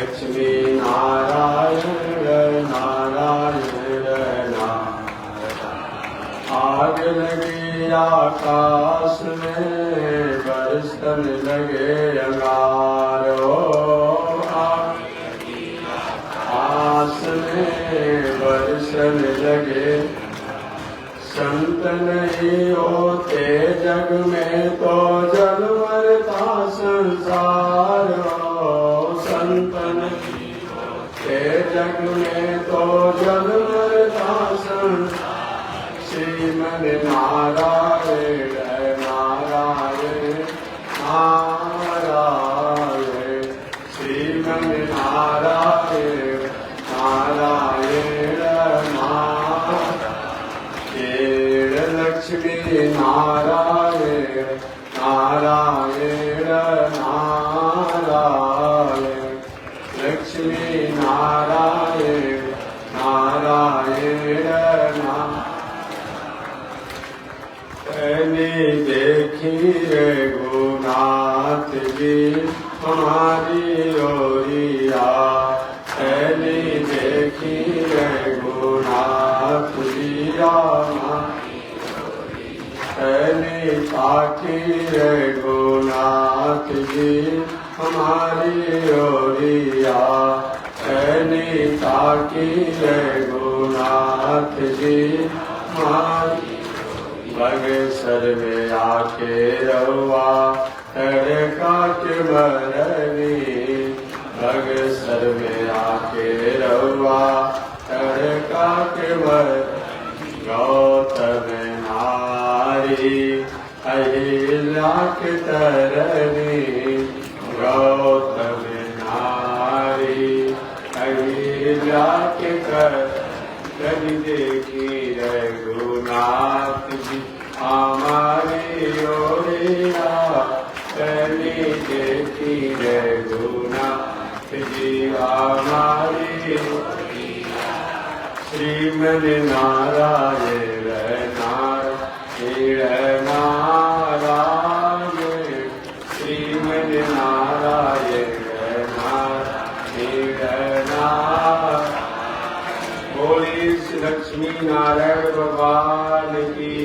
लक्ष्मी नारायण नारायण नारायण। आग लगी आकाश में बरसन लगे अंगारो, आकाश में बरसन लगे। संत नहीं होते जग में तो जल मरता संसार हो। संत नहीं होते जग में तो जल मरता संसार। श्रीमन नारायण नारायण नारायण। श्रीमन नारायण नारायण नारायण। लक्ष्मी नारायण नारायण नारायण। लक्ष्मी नारायण नारायण नारायण। देखी रघुनाथ जी हमारी ओरिया। पहले देखी रघुनाथ जी पहले ताकी रघुनाथ जी हमारी ओरिया। पहले ताकी रघुनाथ जी हमारी। बगसर में आके रहुआ तड़का के मरनी। बगसर में आके रहुआ तड़का के मरनी। गौतम नारी अहिल्या के तरनी। गौतम नारी अहिल्या के तरनी। देखी रघुनाथ जी हमारी ओरिया। पहली देखी रघुनाथ जी हमारी ओरिया। श्रीमन नारायण नारायण नारायण। श्रीमन नारायण नारायण नारायण। बोली श्री लक्ष्मी नारायण भगवान की।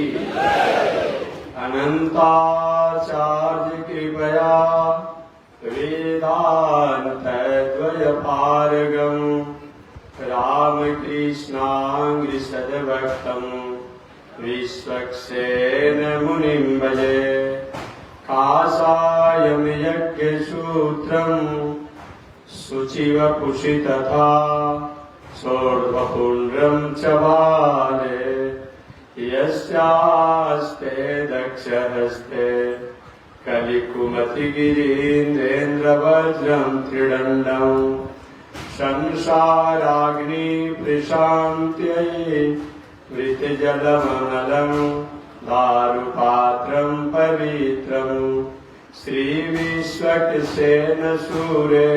अनंताचार्य कृपया वेदांत द्वय पारगम रामकृष्णांग्रि सद्भक्तं विश्वक्सेन मुनिं भजे। काषायं यज्ञसूत्रं शुचिवपुषि तथा सोढ्वपुण्ड्रं च बाले। यस्यास्ते दक्षहस्ते कलिकुमतिगिरीन्द्रेन्द्रवज्रं त्रिदण्डं। संसाराग्नि प्रशान्त्यै वृतजलमनलं दारुपात्रं पवित्रं। श्रीविश्वक्सेन सूरे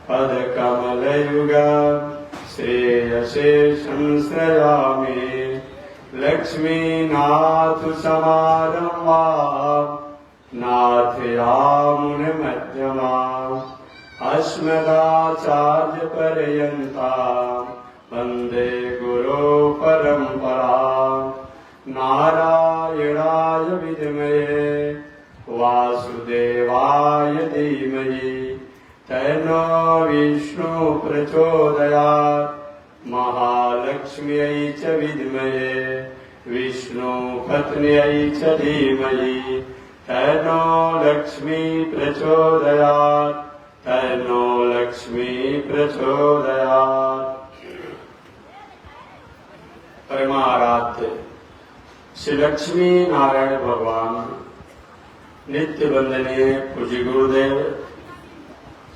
पदकमलयुगा श्रेयसे संश्रयामि। लक्ष्मीनाथ समारम्भा नाथयामुनमध्यमा। अस्मदाचार्यपर्यन्ता वन्दे गुरो परम्परा। नारायणाय विद्महे वासुदेवाय धीमहि तन्नो विष्णु प्रचोदयात्। महालक्ष्म्यै च विद्महे विष्णुपत्न्यै च धीमहि तन्नो लक्ष्मी प्रचोदयात्। तन्नो लक्ष्मी प्रचोदयात्। परमाराध्य श्री लक्ष्मी नारायण भगवान नित्य वंदनीय पूज्य गुरुदेव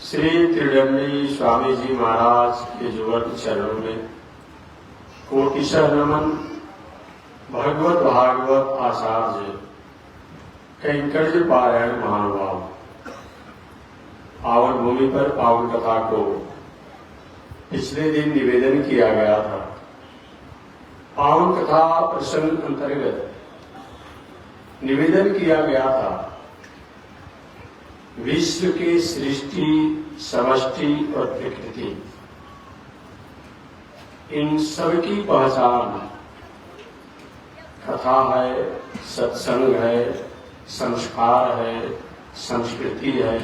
श्री त्रिडंडी स्वामी जी महाराज के जुगत चरणों में कोटिशः नमन। भगवत भागवत आचार्य कैंकर्य पारायण महानुभाव पावन भूमि पर पावन कथा को पिछले दिन निवेदन किया गया था। पावन कथा प्रसंग अंतर्गत निवेदन किया गया था विश्व के सृष्टि समष्टि और प्रकृति, इन सबकी पहचान कथा है, सत्संग है, संस्कार है, संस्कृति है,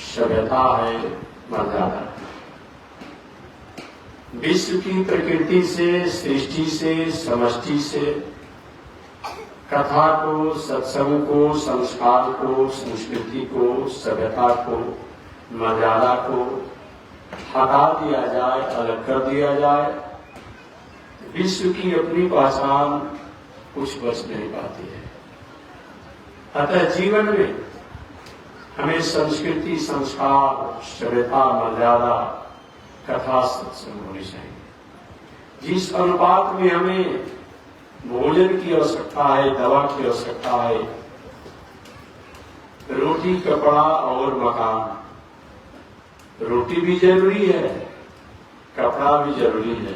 सभ्यता है, मर्यादा है। विश्व की प्रकृति से, सृष्टि से, समष्टि से कथा को, सत्संग को, संस्कार को, संस्कृति को, सभ्यता को, मर्यादा को हटा दिया जाए, अलग कर दिया जाए, विश्व की अपनी पहचान कुछ बच नहीं पाती है। अतः जीवन में हमें संस्कृति, संस्कार, सभ्यता, मर्यादा, कथा, सत्संग होनी चाहिए। जिस अनुपात में हमें भोजन की आवश्यकता है, दवा की आवश्यकता है, रोटी, कपड़ा और मकान, रोटी भी जरूरी है, कपड़ा भी जरूरी है,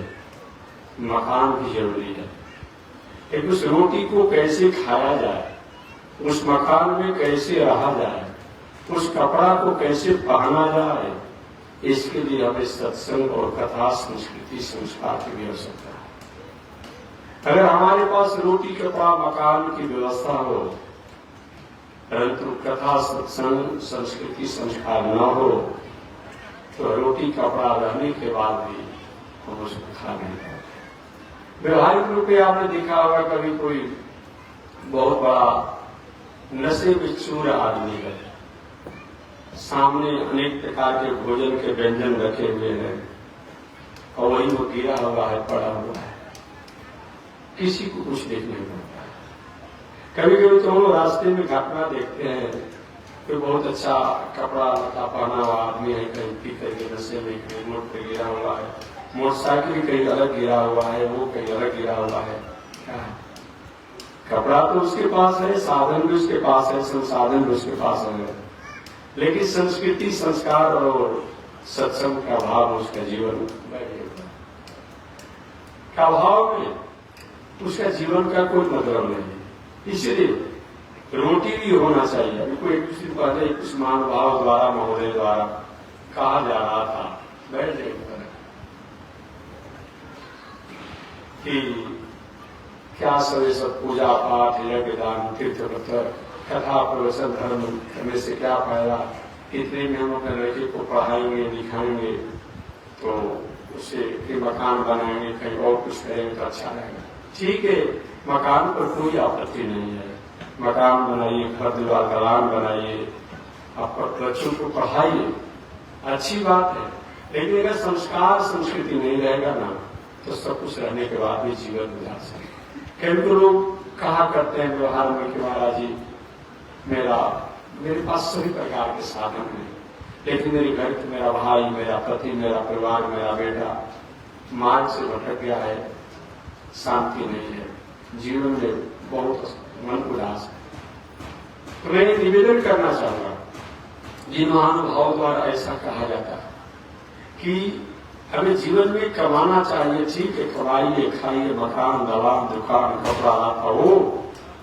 मकान भी जरूरी है, लेकिन उस रोटी को कैसे खाया जाए, उस मकान में कैसे रहा जाए, उस कपड़ा को कैसे पहना जाए, इसके लिए हमें सत्संग और कथा, संस्कृति, संस्कार की भी आवश्यकता है। अगर हमारे पास रोटी, कपड़ा, मकान की व्यवस्था हो, परंतु कथा, सत्संग, संस्कृति, संस्कार न हो, तो रोटी, कपड़ा रहने के बाद भी हम उसको खा नहीं पाते। व्यवहारिक रूप में आपने देखा होगा, कभी कोई बहुत बड़ा नशे में चूर आदमी है, सामने अनेक प्रकार के भोजन के व्यंजन रखे हुए हैं और वही वो गिरा हुआ है, पड़ा हुआ है, किसी को कुछ देखने नहीं मिलता है। कभी कभी तो हम रास्ते में घटना देखते हैं, कोई बहुत अच्छा कपड़ा लता पहना हुआ आदमी है, कहीं पी करके नशे में, कहीं मोड़ पे गिरा हुआ है, मोटरसाइकिल कहीं अलग गिरा हुआ है, वो कहीं अलग गिरा हुआ है। कपड़ा तो उसके पास है, साधन भी उसके पास है, संसाधन भी उसके पास है, लेकिन संस्कृति, संस्कार और सत्संग का भाव उसका जीवन का भाव में उसका जीवन का कोई मतलब नहीं। इसलिए रोटी भी होना चाहिए। अभी कोई कुछ दिन पहले कुछ महानुभाव द्वारा, महोदय द्वारा कहा जा रहा था, बैठ जाए कि क्या सवे सब पूजा पाठ, यज्ञ, दान, तीर्थ व्रत, कथा, प्रवचन, धर्म करने से क्या फायदा, इतने में हम अपने लड़के को पढ़ाएंगे, लिखाएंगे तो उससे मकान बनाएंगे, कहीं और कुछ करेंगे तो अच्छा रहेगा। ठीक है, मकान पर कोई आपत्ति नहीं है, मकान बनाइए, घर द्वार दलान बनाइए, आप बच्चों को पढ़ाइए, अच्छी बात है, लेकिन अगर संस्कार, संस्कृति नहीं रहेगा ना, तो सब कुछ रहने के बाद भी जीवन गुजार सकते। कई लोग कहा करते हैं व्यवहार में कि महाराज जी मेरे पास सभी प्रकार के साधन हैं, लेकिन मेरे घर में मेरा भाई, मेरा पति, मेरा परिवार, मेरा बेटा मार्ग से भटक गया है, शांति नहीं है, जीवन में बहुत मन उदास है। तो मैं निवेदन करना चाहूंगा, जिन महानुभाव द्वारा ऐसा कहा जाता है कि हमें जीवन में कमाना चाहिए, ठीक है, कमाइए, खाइए, मकान, दलान, दुकान, कपड़ा, लाता हो,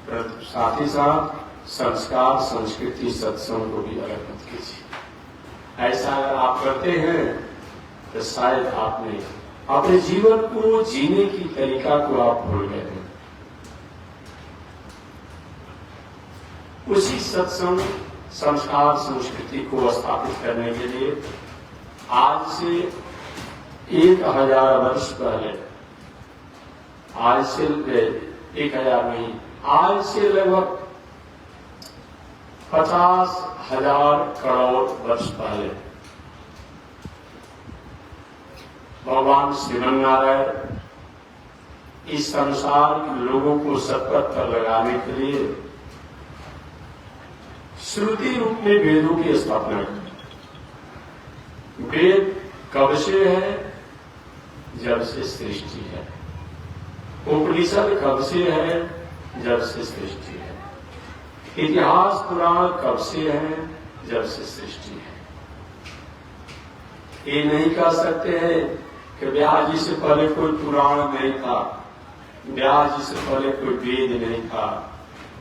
परंतु साथ ही साथ संस्कार, संस्कृति, सत्संग को भी अलग मत कीजिए। ऐसा अगर आप करते हैं तो शायद आपने अपने जीवन को जीने की तरीका को आप भूल गए हैं। उसी सत्संग, संस्कार, संस्कृति को स्थापित करने के लिए आज से 1000 वर्ष पहले, आज से 1000 नहीं, आज से लगभग 50,000 करोड़ वर्ष पहले भगवान श्रीमन नारायण इस संसार के लोगों को सतपथ पर लगाने के लिए श्रुति रूप में वेदों की स्थापना की। वेद कब से है? जब से सृष्टि है। उपनिषद कब से है? जब से सृष्टि है। इतिहास पुराण कब से है? जब से सृष्टि है। ये नहीं कह सकते हैं कि व्यास जी से पहले कोई पुराण नहीं था, व्यास जी से पहले कोई वेद नहीं था,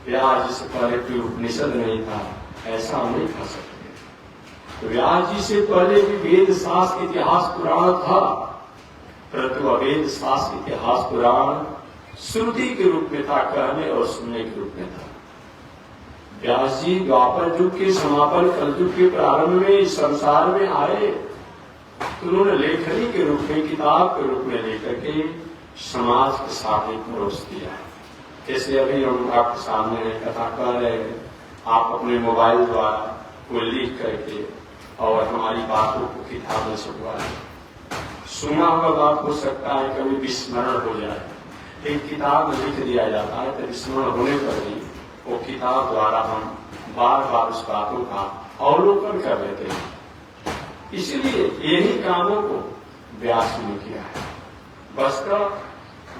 व्यास जी से पहले कोई उपनिषद नहीं था, ऐसा हम नहीं कह सकते। व्यास जी से पहले भी वेद शास्त्र इतिहास पुराण था, परंतु अवेद शास्त्र इतिहास पुराण श्रुति के रूप में था, कहने और सुनने के रूप में था। व्यास जी द्वापर युग के समापन, कलयुग के प्रारंभ में इस संसार में आए तो उन्होंने लेखनी के रूप में, किताब के रूप में लेकर के समाज के सामने परोस दिया। जैसे अभी हम आपके सामने कथा कर रहे हैं, आप अपने मोबाइल द्वारा को लिख करके और हमारी बातों को किताब में छपवा सुना हुआ बात हो सकता है कभी विस्मरण हो जाए, एक किताब में लिख दिया जाता है तो विस्मरण होने पर भी वो किताब द्वारा हम बार बार उस बातों का अवलोकन कर लेते हैं। इसलिए यही कामों को व्यास ने किया है। वस्तुतः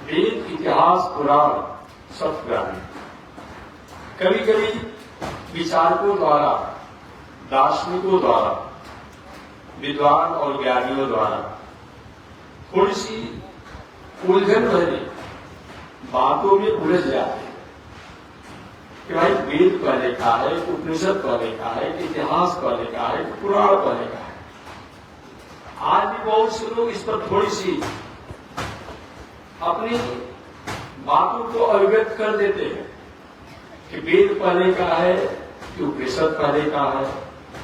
वेद, इतिहास, पुराण सब पुराने, कभी कभी विचारकों द्वारा, दार्शनिकों द्वारा, विद्वान और ज्ञानियों द्वारा थोड़ी सी उलझन भरी बातों में उलझ जाते हैं कि भाई वेद पहले का है, उपनिषद पहले का है, इतिहास पहले का है, पुराण पहले का है। आज भी बहुत से लोग इस पर थोड़ी सी अपनी बातों को अभिव्यक्त कर देते हैं कि वेद पहले का है, कि उपनिषद पहले का है,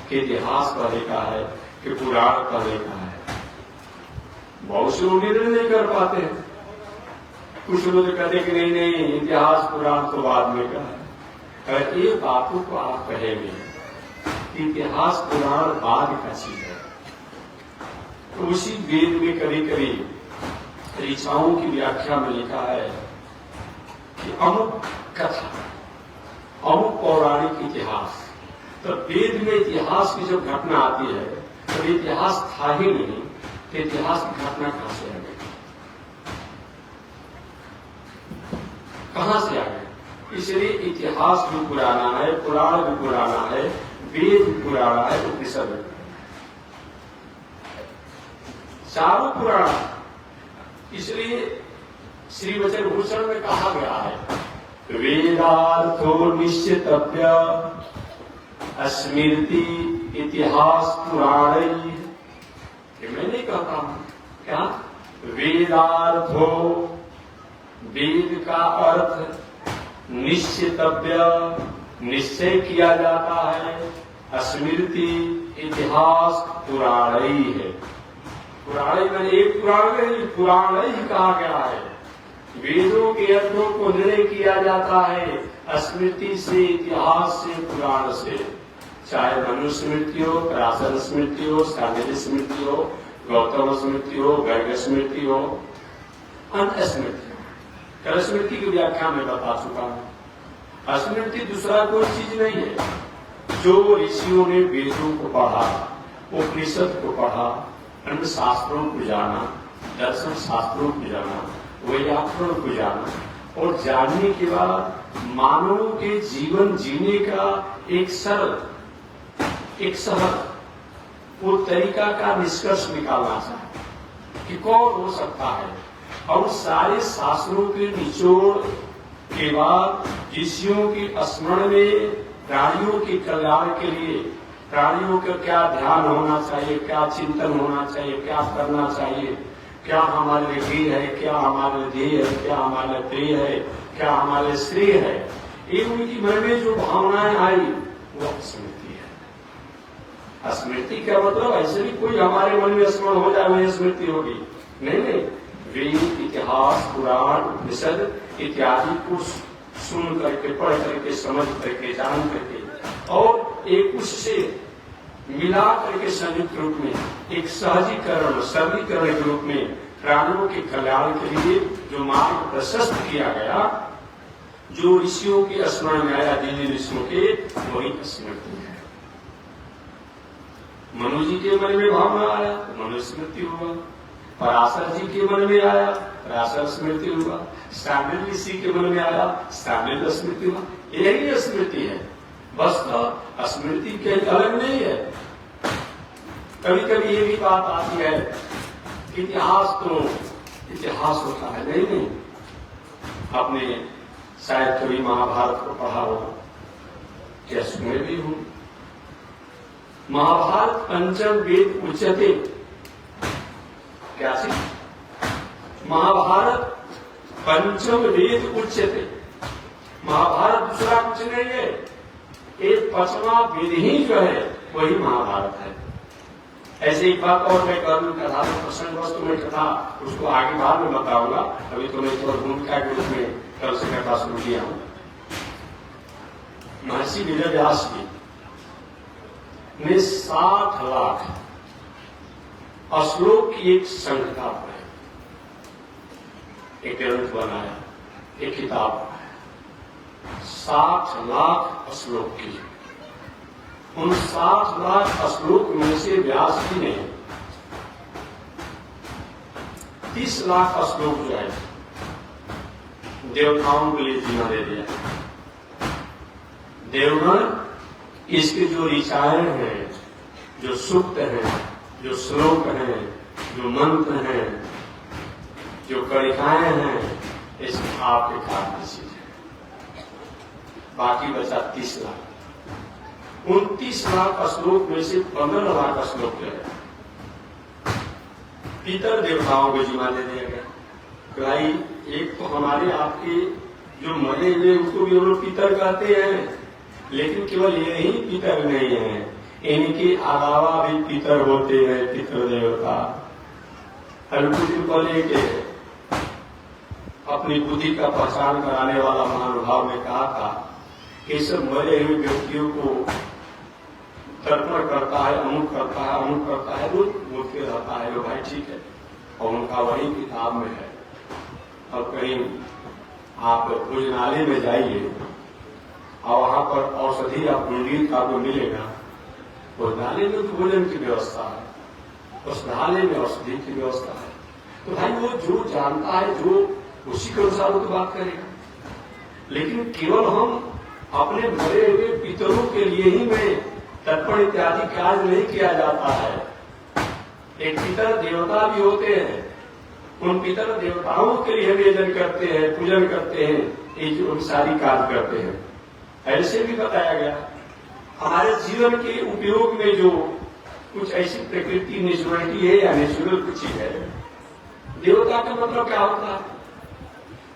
कि इतिहास पहले का है, कि पुराण पहले का है। बहुत से लोग निर्णय नहीं कर पाते हैं। कुछ लोग कहते कि नहीं नहीं, इतिहास पुराण तो बाद में का है। अगर ये बातों को आप कहेंगे कि इतिहास पुराण बाद का चीज है, तो उसी वेद में कभी कभी ऋचाओं की व्याख्या में लिखा है कि अमुक कथा, अमुक पौराणिक इतिहास। तो वेद में इतिहास की जब घटना आती है तो इतिहास था ही नहीं, तो इतिहास की घटना कहां से आ गई, कहां से आ गई? इसलिए इतिहास भी पुराना है, पुराण भी पुराना है, वेद भी पुराना है, उपनिषद भी, चारों पुराण। इसलिए श्री वचन भूषण में कहा गया है वेदार्थो निश्चितव्य स्मृति इतिहास पुराण। ये मैं नहीं कहता हूं, क्या वेदार्थो, वेद का अर्थ निश्चितव्य, निश्चय किया जाता है, स्मृति इतिहास पुराण ही है। पुराण मैंने एक पुराण में पुराण ही कहा गया है। वेदों के अर्थों को निर्णय किया जाता है स्मृति से, इतिहास से, पुराण से, चाहे मनु स्मृति हो, पराशर स्मृति हो, सांगीति स्मृति हो, गौतम स्मृति हो, गर्ग स्मृति हो, अन्य स्मृति हो। स्मृति की व्याख्या में बता चुका हूं। स्मृति दूसरा कोई चीज नहीं है। जो ऋषियों ने वेदों को पढ़ा, उपनिषद को पढ़ा, अन्य शास्त्रों को जाना, दर्शन शास्त्रों को जाना, व्याकरण को जाना, और जानने के बाद मानवों के जीवन जीने का एक सरल, एक सहज वो तरीका का निष्कर्ष निकालना चाहिए कि कौन हो सकता है। और सारे शास्त्रों के निचोड़ के बाद ऋषियों के स्मरण में प्राणियों के कल्याण के लिए, प्राणियों का क्या ध्यान होना चाहिए, क्या चिंतन होना चाहिए, क्या करना चाहिए, क्या हमारे लिए वीर है, क्या हमारे लिए ध्येय है, क्या हमारे लिए प्रिय है, क्या हमारे लिए श्रेय है, ये उनकी मन में जो भावनाएं आई वो स्मृति है। स्मृति का मतलब ऐसे भी कोई हमारे मन में स्मरण हो जाए वही स्मृति होगी, नहीं नहीं। वेद, इतिहास, पुराण, उपनिषद इत्यादि को सुन करके, पढ़ करके, समझ करके, जान करके और एक उससे मिला करके संयुक्त रूप में एक सहजीकरण, सरलीकरण के रूप में प्राणियों के कल्याण के लिए जो मार्ग प्रशस्त किया गया, जो ऋषियों के स्मरण में आया, दिव्य ऋषियों के, वही स्मृति है। मनु जी के मन में भावना आया तो मनु स्मृति हुआ, पराशर जी के मन में आया पराशर स्मृति हुआ, सांडिल्य ऋषि के मन में आया सांडिल्य स्मृति हुआ। यही स्मृति है, बस स्मृति के अलग नहीं है। कभी कभी ये भी बात आती है कि इतिहास तो इतिहास होता है, नहीं नहीं। आपने शायद कभी महाभारत को पढ़ा हो, क्या सुने भी हूं। महाभारत पंचम वेद उच्यते। क्या चीज? महाभारत पंचम वेद उच्यते। महाभारत दूसरा कुछ नहीं है, एक पांचवा वेद ही जो है वही महाभारत है। ऐसे एक बात और मैं कर लूं, कथा तो प्रसंग वस्तु में कथा उसको आगे बाद में बताऊंगा। अभी तो मैं केवल भूमिका के रूप में कल से कथा शुरू किया हूं। महर्षि वेद व्यास जी ने 60 लाख श्लोक की एक संहिता बनाई, एक ग्रंथ बनाया, एक किताब बनाया 60 लाख श्लोक की। उन 60 लाख श्लोक में से व्यास जी ने 30 लाख श्लोक जो है देवताओं के लिए जीना दे दिया। देवगण इसके जो ऋचाएं हैं, जो सूक्त हैं, जो श्लोक हैं, जो मंत्र हैं, जो कणिकाएं हैं, इस आपके काम की चीज है। बाकी बचा 30 लाख। 29 लाख श्लोक में से 15 लाख श्लोक जो है पितर देवताओं को जिम्मा दे दिया गया। भाई एक तो हमारे आपके जो मरे हुए उनको भी हम लोग पितर कहते हैं, लेकिन केवल यही पितर नहीं है, इनके अलावा भी पितर होते हैं, पितर देवता। कुछ दिन पहले के अपनी बुद्धि का पहचान कराने वाला महानुभाव ने कहा था कि सब मरे हुए व्यक्तियों को तर्पण करता है, अमुक करता है, अमुक करता है, रोज बोलते रहता है। लो भाई ठीक है, और उनका वही किताब में है। और कहीं आप भोजनालय में जाइए और वहां पर औषधि या पुंडीर का आपको मिलेगा। भोजनालय में तो भोजन की व्यवस्था है, औषधालय में औषधि की व्यवस्था है। तो भाई वो जो जानता है, जो उसी के अनुसार वो तो बात करेगा। लेकिन केवल हम अपने मरे हुए पितरों के लिए ही में तर्पण इत्यादि कार्य नहीं किया जाता है। एक पितर देवता भी होते हैं, उन पितर देवताओं के लिए हम यजन करते हैं, पूजन करते हैं, ये जो सारी कार्य करते हैं। ऐसे भी बताया गया हमारे जीवन के उपयोग में जो कुछ ऐसी प्रकृति नेचुरलिटी है या नेचुरल कुछ चीज है। देवता का मतलब क्या होता है?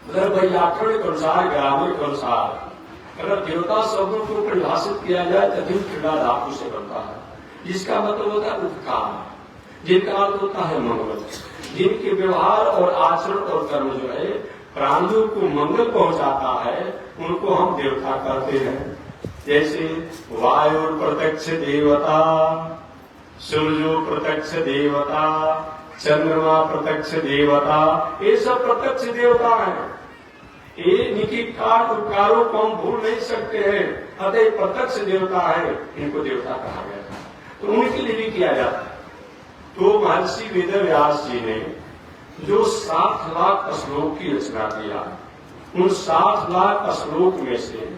अगर व्याकरण के अनुसार, ग्रामर के अनुसार अगर देवता शब्दों को परिभाषित किया जाए तो दिन क्रीड़ा धातु से बनता है, जिसका मतलब होता है उपकार, जिनका अर्थ होता है मंगल, जिनके व्यवहार और आचरण और कर्म जो है प्राणियों को मंगल पहुंचाता है, उनको हम देवता कहते हैं। जैसे वायु प्रत्यक्ष देवता, सूर्यो प्रत्यक्ष देवता, चंद्रमा प्रत्यक्ष देवता, ये सब प्रत्यक्ष देवता हैं। ये इनकी कार उपकारों को हम भूल नहीं सकते हैं, अतः प्रत्यक्ष देवता है, इनको देवता कहा गया था। तो उनके लिए भी किया जाता है। तो महर्षि वेद व्यास जी ने जो 60 लाख श्लोक की रचना किया, उन 60 लाख श्लोक में से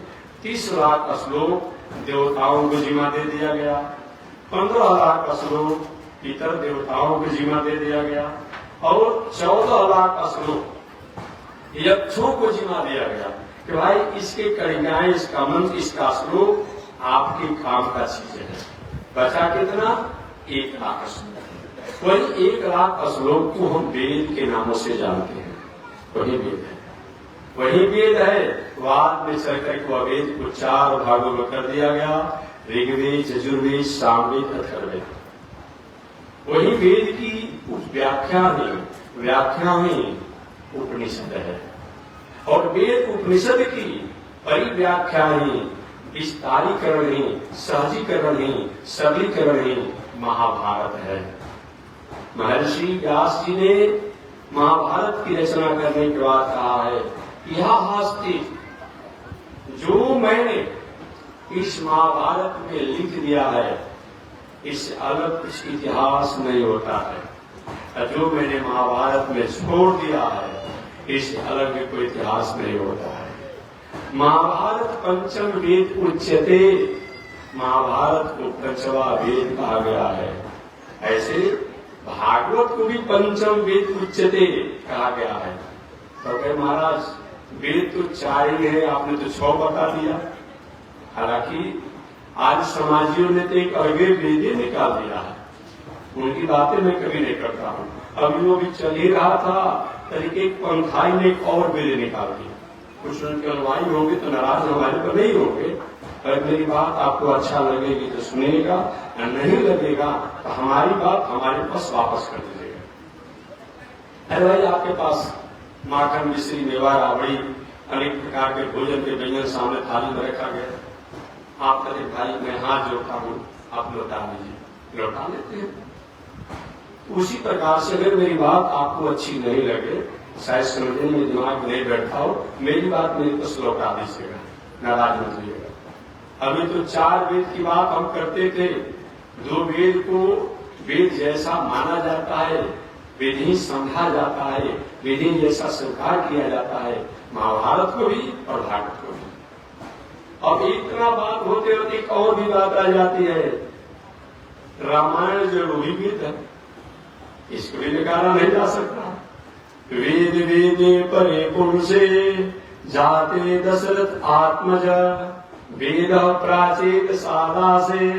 30 लाख श्लोक देवताओं को जिम्मा दे दिया गया, 15 लाख श्लोक पितर देवताओं को जिम्मा दे दिया गया, और 14 लाख श्लोक यक्षों को जिम्मा दिया गया कि भाई इसके कणिकाएं, इसका मंत्र, इसका श्लोक आपके काम का चीज है। बचा कितना? 1 लाख श्लोक। वही 1 लाख श्लोक को हम वेद के नामों से जानते हैं। वही वेद है, वही वेद है। बाद में चलकर को वेद को 4 भागों में कर दिया गया, ऋग्वेद, यजुर्वेद, सामवेद, अथर्ववेद। वही वेद की व्याख्या ही उपनिषद है, और वेद उपनिषद की परिव्याख्या ही, विस्तारीकरण ही, सहजीकरण ही, सरलीकरण ही महाभारत है। महर्षि व्यास जी ने महाभारत की रचना करने के बाद कहा है, यह हास्ति जो मैंने इस महाभारत में लिख दिया है, इससे अलग कुछ इतिहास नहीं होता है। जो मैंने महाभारत में छोड़ दिया है, इससे अलग भी कोई इतिहास नहीं होता है। महाभारत पंचम वेद उच्यते, महाभारत को पंचवा वेद कहा गया है। ऐसे भागवत को भी पंचम वेद उच्यते कहा गया है। तो कहे महाराज वेद तो 4 ही है, आपने तो 6 बता दिया। हालांकि आज समाजियों ने तो एक अलगे वेद निकाल दिया है, उनकी बातें मैं कभी नहीं करता हूँ। अभी वो भी चल ही रहा था, तरीके पंथाई ने एक और वेद निकाल दिया। कुछ उनके अनुयायी होंगे तो नाराज हमारे पर नहीं होंगे, अगर मेरी बात आपको अच्छा लगेगी तो सुनिएगा, और नहीं लगेगा तो हमारी बात हमारे पास वापस कर दीजिएगा। अरे भाई, आपके पास माखन, मिश्री, मेवा, राबड़ी, अनेक प्रकार के भोजन के व्यंजन सामने थाली में रखा गया। आप कहे भाई मैं हाथ जोड़ता हूँ, आप लौटा लीजिए, लौटा लेते हैं। उसी प्रकार से अगर मेरी बात आपको अच्छी नहीं लगे, शायद समझने में दिमाग में नहीं बैठा हो, मेरी बात मेरे पास लौटा दीजिएगा, नाराज मत होइएगा। अभी तो 4 वेद की बात हम करते थे। 2 वेद को वेद जैसा माना जाता है, वेद ही समझा जाता है, वेद ही जैसा स्वीकार किया जाता है, महाभारत को भी और भागवत को भी। अब इतना बात होते होते एक और भी बात आ जाती है, रामायण जरूरी वेद है, इसको भी नकारा नहीं जा सकता। वेद वेदे परे पुरुषे जाते दशरथ आत्मज, वेद प्राचीन सादा से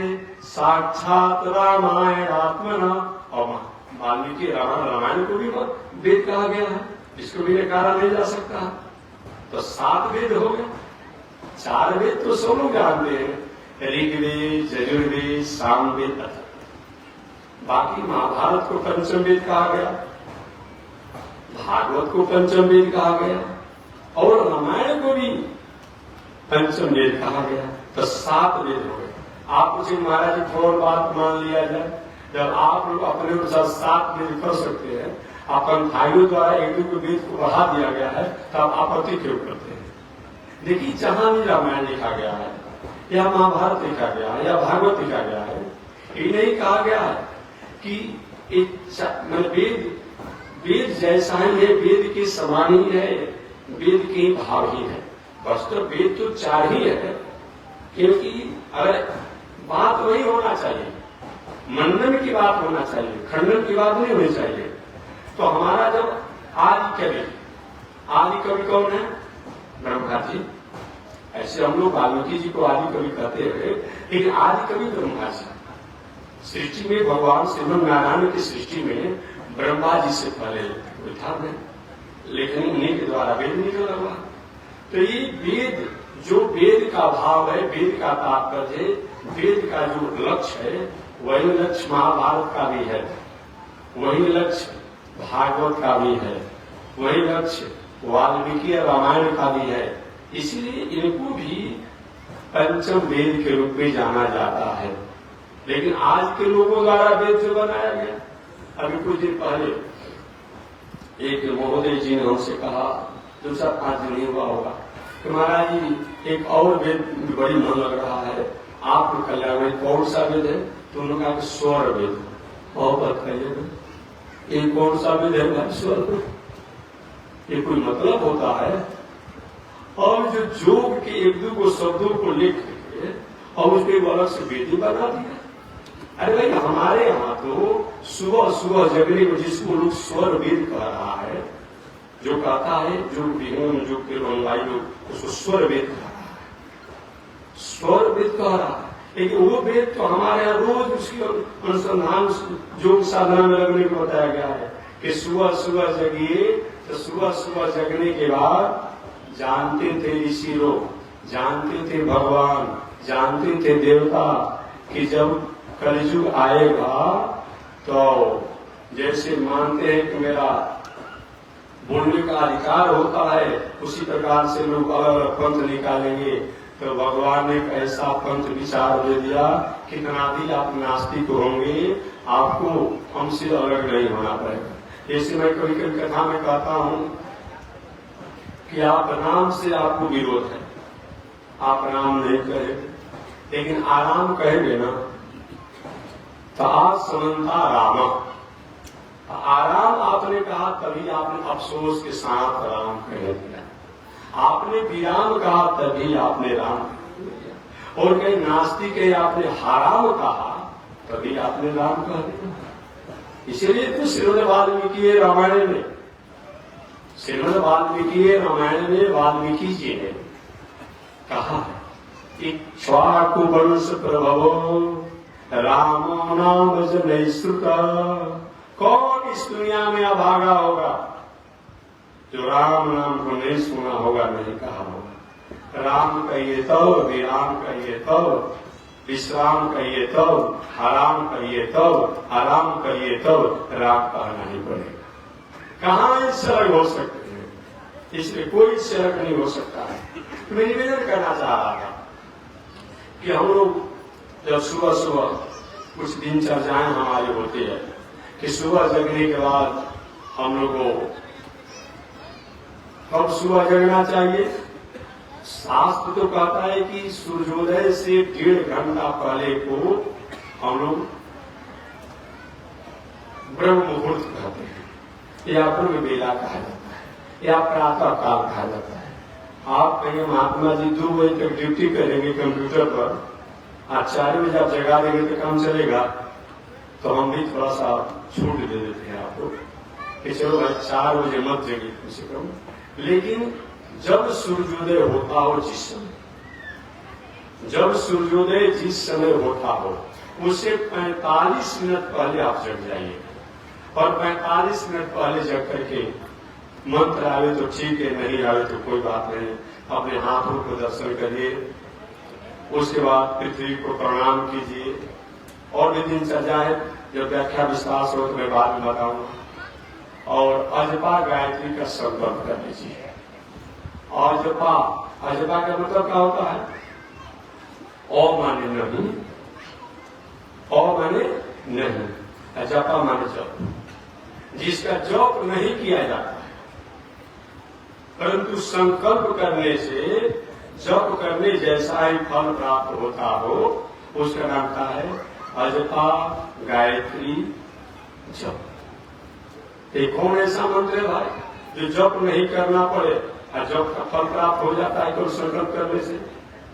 साक्षात रामायण आत्मना। और वाल्मीकि रामायण को भी वेद कहा गया है, इसको भी नकारा नहीं जा सकता। तो 7 वेद हो गए। 4 वेद तो सब लोग जानते हैं, ऋग्वेद, यजुर्वेद, सामवेद, अथर्ववेद। बाकी महाभारत को पंचम वेद कहा गया, भागवत को पंचम वेद कहा गया, और रामायण को भी पंचम वेद कहा गया। तो 7 वेद हो गए। आप मुझे महाराज जी थोड़ी बात मान लिया जाए, जब आप लोग अपने अनुसार 7 वेद कर सकते हैं, अपन भाइयों द्वारा 1-2 वेद को बढ़ा दिया गया है, तो आप आपत्ति क्यों करते हैं? देखिए, जहां भी रामायण लिखा गया है, या महाभारत लिखा गया है, या भागवत लिखा गया है, ये नहीं कहा गया है कि वेद जैसा ही है, वेद के समान ही है, वेद के भाव ही है। वास्तव वेद तो 4 ही है, क्योंकि अगर बात वही होना चाहिए, मनन की बात होना चाहिए, खंडन की बात नहीं होनी चाहिए। तो हमारा जब आदि कवि कौन है? ब्रह्मा जी। ऐसे हम लोग वाल्मीकि जी को आदि कवि कहते हैं, लेकिन आदि कवि ब्रह्मा जी। सृष्टि में भगवान श्रीमन नारायण की सृष्टि में ब्रह्मा जी से पहले कोई था नहीं, लेकिन उन्हीं के द्वारा वेद निकला हुआ। तो ये वेद, जो वेद का भाव है, वेद का तात्पर्य है, वेद का जो लक्ष्य है, वही लक्ष्य महाभारत का भी है, वही लक्ष्य भागवत का भी है, वही लक्ष्य वाल्मीकि रामायण का भी है। इसलिए इनको भी पंचम वेद के रूप में जाना जाता है। लेकिन आज के लोगों द्वारा वेद जो बनाया गया, अभी कुछ दिन पहले एक महोदय जी ने हमसे कहा, 2-5 दिन नहीं हुआ होगा, कि महाराज जी एक और वेद बड़ी मन लग रहा है, आपको कल्याण में कौन सा वेद है? तो उन्होंने कहा कि स्वर वेद। और बताइए, ये कौन सा वेद है? स्वर वेद। ये कोई मतलब होता है? और जो जोग के 1-2 शब्दों को लिख के और उसके अलग से वेद बना दिया। अरे भाई, हमारे यहाँ तो सुबह सुबह जगने को जिसको लोग स्वर वेद कह रहा है, जो कहता है, जो विहोम, जो अनुयायी लोग उसको स्वर वेद कह रहा है, स्वर वेद कह रहा है। लेकिन वो वेद तो हमारे यहाँ रोज उसकी अनुसंधान योग साधना में लगने को बताया गया है कि सुबह सुबह जगिए। तो सुबह सुबह जगने के बाद जानते थे ऋषि लोग, जानते थे भगवान, जानते थे देवता कि जब कलयुग आएगा तो जैसे मानते हैं कि मेरा बोलने का अधिकार होता है, उसी प्रकार से लोग अलग अलग पंथ निकालेंगे। तो भगवान ने ऐसा पंथ विचार दे दिया कि कनादी आप नास्तिक होंगे, आपको हमसे अलग नहीं होना पड़ेगा। जैसे मैं कभी कभी कथा में कहता हूं कि आप नाम से आपको विरोध है, आप नाम नहीं कहेंगे, लेकिन आराम कहेंगे ना, तो आज समन्ता राम, आराम आपने कहा तभी आपने अफसोस के साथ राम कह दिया, आपने विराम कहा तभी आपने राम कह दिया, और कहीं नास्तिक है आपने हराम कहा तभी आपने राम कह दिया। इसलिए तो श्रीमद् वाल्मीकि रामायण में, श्रीमद् वाल्मीकि रामायण में वाल्मीकि जी ने कहा है इक्ष्वाकु वंश प्रभवो रामो नाम जनै श्रुता। कौन इस दुनिया में अभागा होगा जो राम नाम को नहीं सुना होगा, नहीं कहा होगा। राम कहिए तो, विराम कहिए तो, विश्राम कहिए तो, हराम कहिए तो, आराम कहिए तो राम कहना ही पड़ेगा। कहाँ सर्ग हो सकते हैं, इसलिए कोई सर्ग नहीं हो सकता है। मैं निवेदन करना चाह रहा था कि हम लोग जब सुबह सुबह कुछ दिनचर्याएं हमारी होती है कि सुबह जगने के बाद हम लोग को कब सुबह जगना चाहिए। शास्त्र तो कहता है कि सूर्योदय से 1.5 घंटा पहले को हम लोग ब्रह्म मुहूर्त कहते हैं, या ब्रह्म बेला कहा जाता है, या प्रातः काल कहा जाता है। आप कहेंगे महात्मा जी 2 बजे तक ड्यूटी करेंगे कंप्यूटर पर, आज 4 बजे आप जगा देंगे तो काम चलेगा, तो हम भी थोड़ा सा छूट दे देते हैं आपको कि चलो भाई 4 बजे मत जगे कम से कम। लेकिन जब सूर्योदय होता हो, जब सूर्योदय जिस समय होता हो उससे 45 मिनट पहले आप जग जाइए, और 45 मिनट पहले जग करके मंत्र आवे तो ठीक है, नहीं आवे तो कोई बात नहीं, अपने हाथों को दर्शन करिए, उसके बाद पृथ्वी को प्रणाम कीजिए। और भी दिनचर्या है, जब व्याख्या विस्तार से हो तो मैं बाद में बताऊंगा। और अजपा गायत्री का संकल्प कर लीजिए। अजपा, अजपा का मतलब क्या होता है? ओ माने नहीं, ओ माने नहीं, अजपा माने जप। जिसका जप नहीं किया जाता है, परंतु संकल्प करने से जप करने जैसा ही फल प्राप्त होता हो, उसका नाम क्या है? अजपा गायत्री जप। एक कौन ऐसा मंत्र है भाई जो जप नहीं करना पड़े और जप का फल प्राप्त हो जाता है तो संकल्प करने से?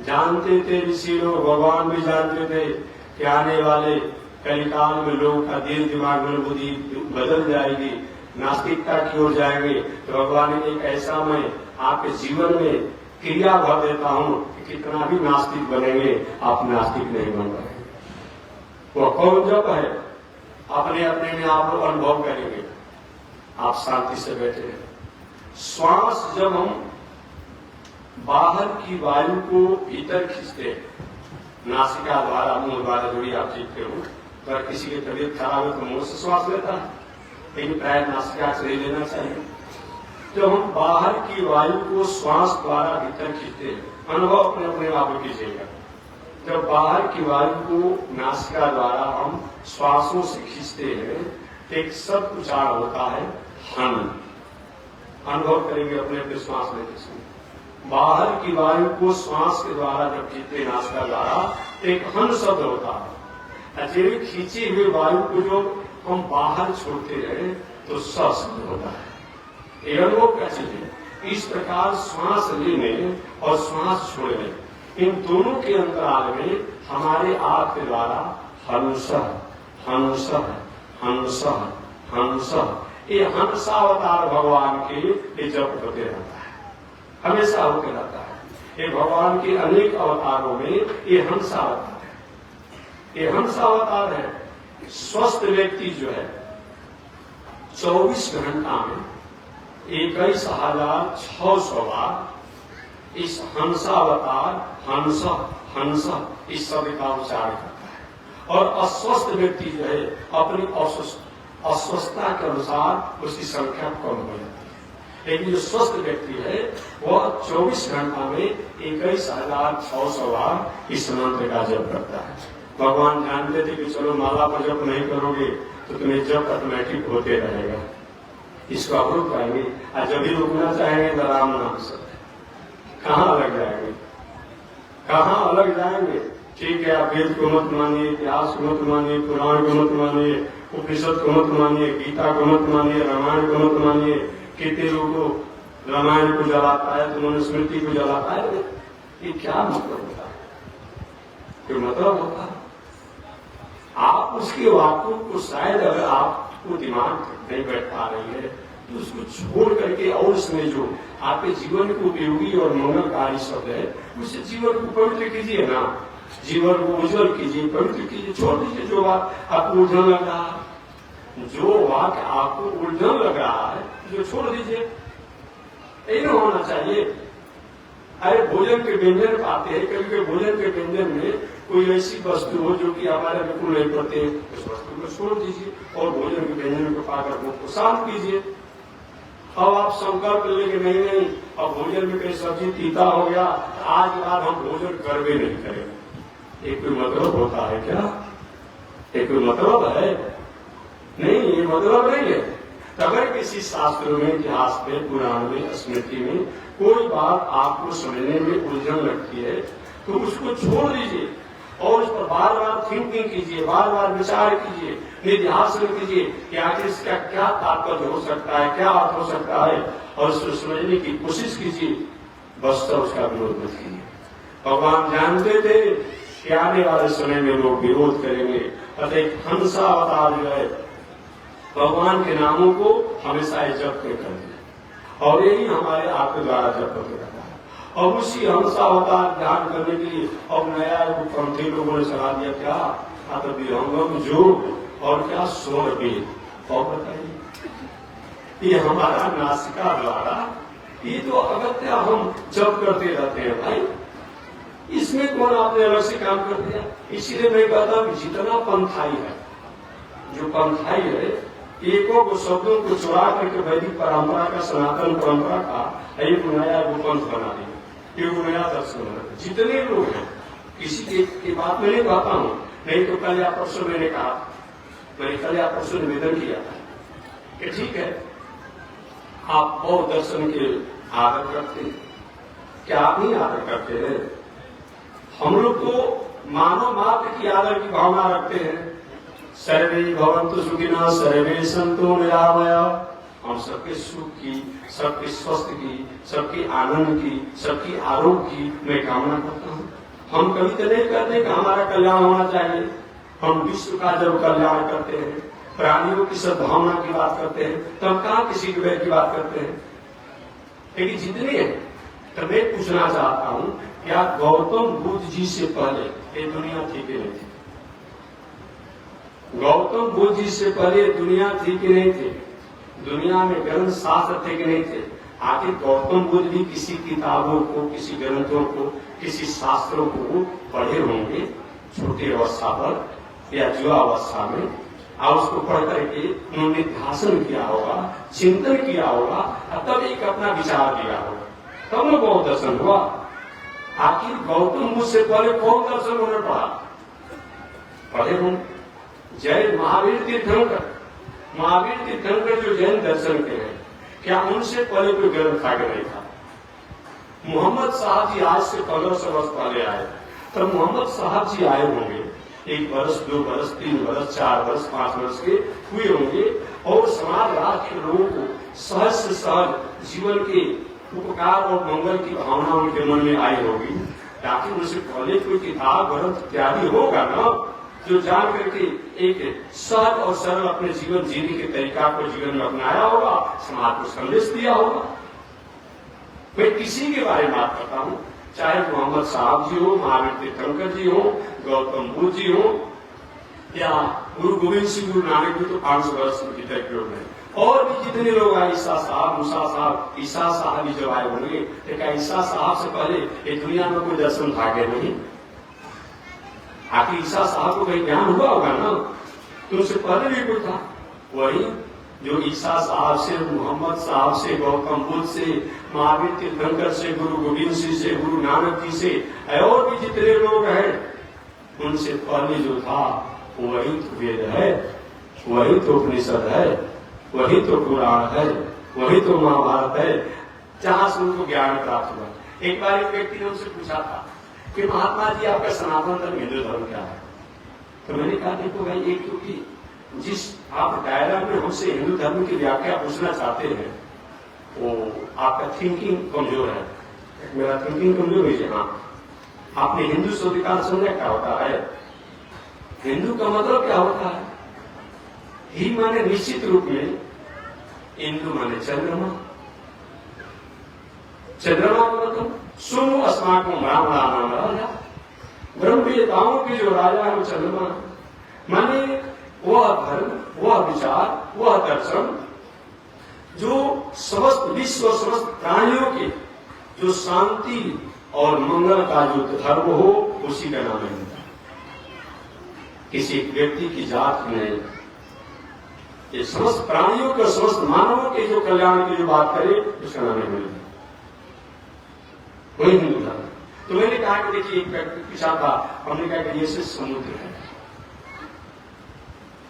जानते थे ऋषि लोग, भगवान भी जानते थे कि आने वाले कलिकाल में लोगों का दिल दिमाग में बुद्धि बदल जाएगी, नास्तिकता की ओर जाएंगे। तो भगवान ने एक ऐसा मैं आपके जीवन में क्रिया भर देता हूं कि कितना भी नास्तिक बनेंगे आप नास्तिक नहीं बन पाएंगे। वो कौन जप है? अपने अपने में आप लोग अनुभव करेंगे। आप शांति से बैठे हैं। श्वास जब हम बाहर की वायु को भीतर खींचते हैं, नासिका द्वारा, मुंह द्वारा, जो भी आप सीखते हो, अगर किसी की तबीयत खराब है तो मुंह से श्वास लेता है, लेकिन प्राय नासिका से नहीं लेना चाहिए। जब हम बाहर की वायु को श्वास द्वारा भीतर खींचते हैं, अनुभव अपने अपने आप कीजिएगा। जब बाहर की वायु को नासिका द्वारा हम श्वासों से खींचते हैं तो एक शब्द उच्चारण होता है हन। अनुभव करेंगे अपने अपने श्वास लेते समय। बाहर की वायु को श्वास के द्वारा जब खींचते नासिका द्वारा तो एक हन शब्द होता है। अजय खींची हुई वायु को जो हम बाहर छोड़ते हैं तो स शब्द होता है। ये अनुभव कैसे है? इस प्रकार श्वास लेने और श्वास छोड़ने, इन दोनों के अंतराल में हमारे आप के द्वारा हंस हंस हंस हंस, ये हंसावतार भगवान के ये जप होते रहता है, हमेशा होते रहता है। ये भगवान के अनेक अवतारों में ये हंसावतार है। ये हंसावतार है। स्वस्थ व्यक्ति जो है 24 घंटा में 21,600 बार इस हंसावतार हंस हंस इस शब्द का उच्चारण करता है। और अस्वस्थ व्यक्ति जो है अपनी अस्वस्थता के अनुसार उसकी संख्या कम हो जाती है। लेकिन जो स्वस्थ व्यक्ति है वह 24 घंटा में 21,600 बार इस मंत्र का जप करता है। भगवान जानते थे कि चलो माला पर जप नहीं करोगे तो तुम्हें जप ऑटोमेटिक होते रहेगा, इसको आप रुक पाएंगे। और जब भी रुकना चाहेंगे तो राम नाम से कहाँ अलग जाएंगे, कहाँ अलग जाएंगे? ठीक है, आप वेद को मत मानिए, इतिहास को मत मानिए, पुराण को मत मानिए, उपनिषद को मत मानिए, गीता को मत मानिए, रामायण को मत मानिए। कितने लोगों रामायण को जलाता है तो मनुस्मृति को जलाता है। ये क्या मतलब होता है? कोई मतलब होता है? आप उसके वाक्यों को शायद अगर आपको दिमाग नहीं बैठ पा रही है तो उसको छोड़ करके और उसमें जो आपके जीवन को उपयोगी और मंगलकारी शब्द है, उससे जीवन को पवित्र कीजिए ना, जीवन को उज्जवल कीजिए, पवित्र कीजिए। छोड़ दीजिए जो बात आपको उलझन लग रहा है, जो वाक्य आपको उलझन लग रहा है, जो छोड़ दीजिए। यही ना होना चाहिए। अरे भोजन के व्यंजन पाते हैं, कभी भोजन के व्यंजन में कोई ऐसी वस्तु हो जो कि हमारे बिल्कुल नहीं पड़ते, उस वस्तु को छोड़ दीजिए और भोजन के व्यंजन को पाकर मुख को शांत कीजिए। अब आप संकल्प लेके नहीं, अब भोजन में कहीं सब्जी तीता हो गया, आज के बाद हम भोजन करवे नहीं करेंगे। एक कोई मतलब होता है क्या? एक कोई मतलब है? नहीं, ये मतलब नहीं है। अगर किसी शास्त्रों में, इतिहास में, पुराण में, स्मृति में कोई बात आपको समझने में उलझन लगती है तो उसको छोड़ दीजिए और उस पर बार बार थिंकिंग कीजिए, बार बार विचार कीजिए, निध्यासन कीजिए कि आखिर इसका क्या तात्पर्य हो सकता है, क्या अर्थ हो सकता है, और उसको समझने की कोशिश कीजिए। बस तो उसका विरोध मत कीजिए। भगवान जानते थे कि आने वाले समय में लोग विरोध करेंगे, अतः हंसा अवतार जो है भगवान के नामों को हमेशा जप कर दिया और यही हमारे आपके द्वारा जप होते रहता है। और उसी हंसा अवतार ध्यान करने के लिए अब नया पंथी लोगों ने चला दिया क्या तो विहंगम योग और क्या स्वर वेद। और बताइए, ये हमारा नासिका द्वारा ये तो अगत्या हम जप करते रहते हैं भाई, इसमें कौन आपने अलग से काम कर दिया? इसीलिए मैं कहता हूं जितना पंथाई है, जो पंथाई है, एकों को शब्दों को चुरा करके वैदिक परंपरा का, सनातन परंपरा का एक नया पंथ बना दिया, एक नया दर्शन बना दिया। जितने लोग हैं, किसी की बात में नहीं कहता हूँ, नहीं तो कल या परसों मैंने कहा, मैंने कल या परसों निवेदन किया था कि ठीक है आप बौद्ध दर्शन के आदर करते हैं, क्या आप नहीं आदर करते हैं? हम लोग तो मानव मात्र की आदर की भावना रखते हैं। सर्वे भवन्तु सुखिनः सर्वे सन्तु निरामयाः। हम सबके सुख की, सबके स्वस्थ की, सबके आनंद की, सबकी आरोग्य की मैं कामना करता हूँ। हम कभी तो नहीं कहते कि हमारा कल्याण होना चाहिए। हम विश्व का जब कल्याण करते हैं, प्राणियों की सद्भावना की बात करते हैं, तब कहाँ किसी के वैर की बात करते हैं? लेकिन जितने हैं, तो मैं पूछना चाहता हूँ, क्या गौतम बुद्ध जी से पहले ये दुनिया थी कि नहीं थी? गौतम बुद्ध जी से पहले दुनिया थी कि नहीं थी? दुनिया में ग्रंथ शास्त्र थे कि नहीं थे? आखिर गौतम बुद्ध भी किसी किताबों को, किसी ग्रंथों को, किसी शास्त्रों को पढ़े होंगे छोटी अवस्था पर या युवा अवस्था में, और उसको पढ़ करके उन्होंने ध्यान किया होगा, चिंतन किया होगा, तब एक अपना विचार दिया होगा, तब न बौद्ध दर्शन हुआ। आखिर गौतम बुद्ध से पहले कौन दर्शन उन्होंने पढ़ा? पढ़े होंगे जैन महावीर तीर्थंकर, महावीर तीर्थंकर जो जैन दर्शन के हैं, क्या उनसे पहले कोई ग्रंथ था कि नहीं था? मोहम्मद साहब जी आज से 1500 वर्ष पहले आए, तब मोहम्मद साहब जी आए होंगे 1 वर्ष, 2 वर्ष, 3 वर्ष, 4 वर्ष, 5 वर्ष के हुए होंगे, और समाज राष्ट्र के लोगों को सहज से सहज जीवन के उपकार और मंगल की भावना उनके मन में आई होगी। ताकि उनसे पहले कोई किताब ग्रंथ इत्यादि होगा ना, जो जान करके एक सहज और सरल अपने जीवन जीने के तरीका को जीवन में अपनाया होगा, समाज को संदेश दिया होगा। मैं किसी के बारे में बात करता हूँ, चाहे मोहम्मद साहब जी हो, महावीर तीर्थंकर जी हो, गौतम बुद्ध जी हो, या गुरु गोविंद सिंह, गुरु नानक जी तो 500 वर्ष की तक के लोग हैं, और भी जितने लोग आए, ईसा साहब, मूसा साहब, ईसा साहब भी जब आए होंगे, तो क्या ईसा साहब से पहले ये दुनिया में कोई दर्शन था क्या? नहीं। आखिर ईसा साहब को कहीं ज्ञान हुआ होगा ना, तो उससे पहले भी कोई था। वही जो ईसा साहब से, मोहम्मद साहब से, गौतम बुद्ध से, महावीर तीर्थंकर से, गुरु गोविंद सिंह से, गुरु नानक जी से, और भी जितने लोग हैं, उनसे पहले जो था वही तो वेद है, वही तो उपनिषद है, वही तो पुराण है, वही तो महाभारत है, जहां से उनको ज्ञान प्राप्त हुआ। एक बार एक व्यक्ति ने उनसे पूछा था कि महात्मा जी आपका सनातन धर्म, हिंदू धर्म क्या है? तो मैंने कहा देखो भाई, एक तो कि जिस आप दायरा में हमसे हिंदू धर्म की व्याख्या पूछना चाहते हैं, वो आपका थिंकिंग कमजोर है। मेरा थिंकिंग कमजोर है। हाँ, आपने हिंदू शब्द का समझा क्या होता है? हिंदू का मतलब क्या होता है? ही माने निश्चित रूप में इंदु माने चंद्रमा, चंद्रमा को मतलब सुनो अस्माकं राम राजा, ब्रह्मवेताओं के जो राजा है वो चंद्रमा, माने वह धर्म, वह विचार, वह दर्शन जो समस्त विश्व और समस्त प्राणियों के जो शांति और मंगल का जो धर्म हो, उसी का नाम है। किसी एक व्यक्ति की जात में ये समस्त प्राणियों के, समस्त मानवों के जो कल्याण की जो बात करे, उसका नाम है वही हिंदू धर्म। तो मैंने कहा कि देखिए, एक व्यक्ति पूछा था, हमने कहा कि ये से समुद्र है,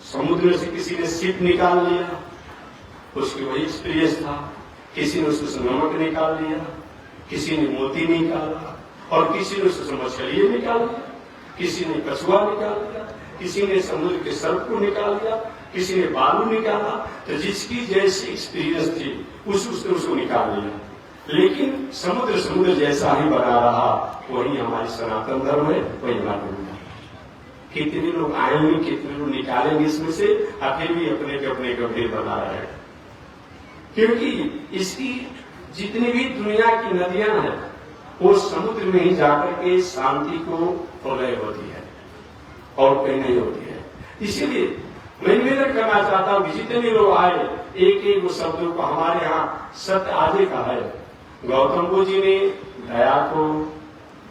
समुद्र से किसी ने सीप निकाल लिया, उसकी वही एक्सपीरियंस था, किसी ने उससे नमक निकाल लिया, किसी ने मोती निकाला, और किसी ने उससे मछली निकाल लिया, किसी ने कछुआ निकाल लिया, किसी ने समुद्र के सर्प को निकाल लिया, किसी ने बालू निकाला। तो जिसकी जैसी एक्सपीरियंस थी उसने उसको निकाल लिया, लेकिन समुद्र समुद्र जैसा ही बना रहा। वही हमारी सनातन धर्म है, वही हमारा धर्म है। कितने लोग आएंगे, कितने लोग निकालेंगे इसमें से, फिर भी अपने गंभीर बना रहे हैं। क्योंकि इसकी जितनी भी दुनिया की नदियां हैं, वो समुद्र में ही जाकर के शांति को प्रलय होती है और कहीं नहीं होती है। इसीलिए मैं निवेदन करना चाहता हूं कि जितने लोग आए, एक एक शब्दों को हमारे यहाँ सत्य आदि का है। गौतम बुद्ध जी ने दया को,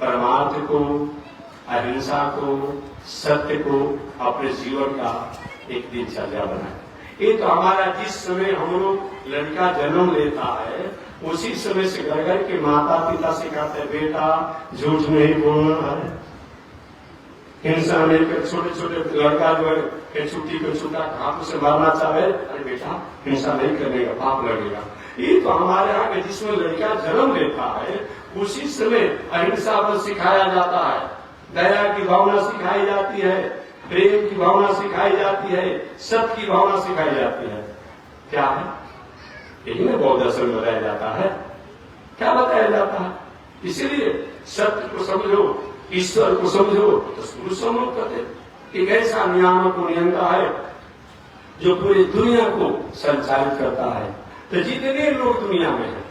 परमार्थ को, अहिंसा को, सत्य को अपने जीवन का एक दिनचर्या बनाया। ये तो हमारा जिस समय हम लोग लड़का जन्म लेता है, उसी समय से घर घर के माता पिता सिखाते, बेटा झूठ नहीं बोलना है, हिंसा नहीं कर। छोटे छोटे लड़का जो है छुट्टी को छूटा हाथ से मारना चाहे, अरे बेटा हिंसा नहीं करने का, पाप लगेगा। ये तो हमारे यहाँ जिसमें लड़का जन्म लेता है, उसी समय अहिंसा पर सिखाया जाता है, दया की भावना सिखाई जाती है, प्रेम की भावना सिखाई जाती है, सत्य की भावना सिखाई जाती है। क्या है? यही ना बौद्ध दर्शन में बताया जाता है। क्या बताया जाता है? इसीलिए सत्य को समझो, ईश्वर को समझो, तो गुरु समझ कहते। एक ऐसा नियामक नियंता है जो पूरी दुनिया को संचालित करता है। तो जितने लोग दुनिया में हैं,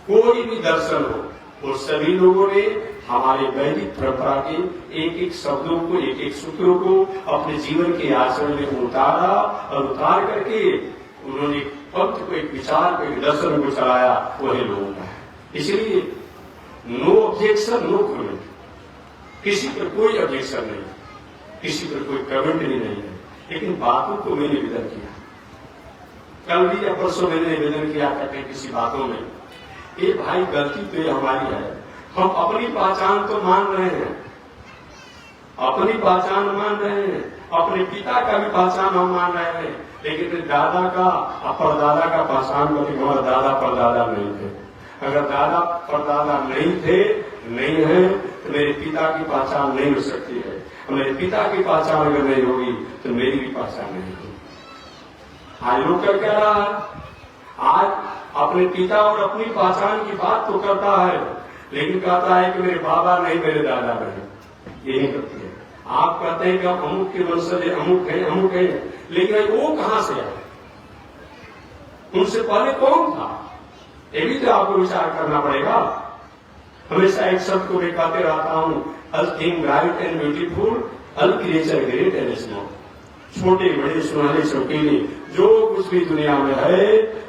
कोई भी दर्शन हो, वो सभी लोगों ने हमारे वैदिक परंपरा के एक एक शब्दों को, एक एक सूत्रों को अपने जीवन के आचरण में उतारा, और उतार करके उन्होंने पंथ को, एक विचार को, एक दर्शन को चलाया, वही लोगों का है। इसलिए नो ऑब्जेक्शन, नो कमेंट, किसी पर कोई ऑब्जेक्शन नहीं, किसी पर कोई कमेंट नहीं है। लेकिन बातों को मैंने निवेदन किया, कल भी या परसों मैंने निवेदन किया करके किसी बातों में, ये भाई गलती तो ये हमारी है। हम अपनी पहचान तो मान रहे हैं, अपनी पहचान मान रहे हैं, अपने पिता का भी पहचान हम मान रहे हैं, लेकिन दादा का और परदादा का पहचान करके हमारे दादा परदादा नहीं थे। अगर दादा परदादा नहीं है तो मेरे पिता की पहचान नहीं हो सकती है। मेरे पिता की पहचान अगर नहीं होगी तो मेरी भी पहचान नहीं होगी। आज लोग क्या कह रहा है? आज अपने पिता और अपनी पहचान की बात तो करता है, लेकिन कहता है कि मेरे बाबा नहीं, मेरे दादा नहीं। ये नहीं करती है। आप कहते हैं कि हम अमुक के वंशज है, अमुक है, लेकिन वो कहां से आए? उनसे पहले कौन था? ये भी तो आपको विचार करना पड़ेगा। हमेशा एक शब्द को मैं कहते रहता हूं, all thing right and beautiful, all creature great and small. छोटे बड़े सुनहरे चौकीले जो कुछ भी दुनिया में है,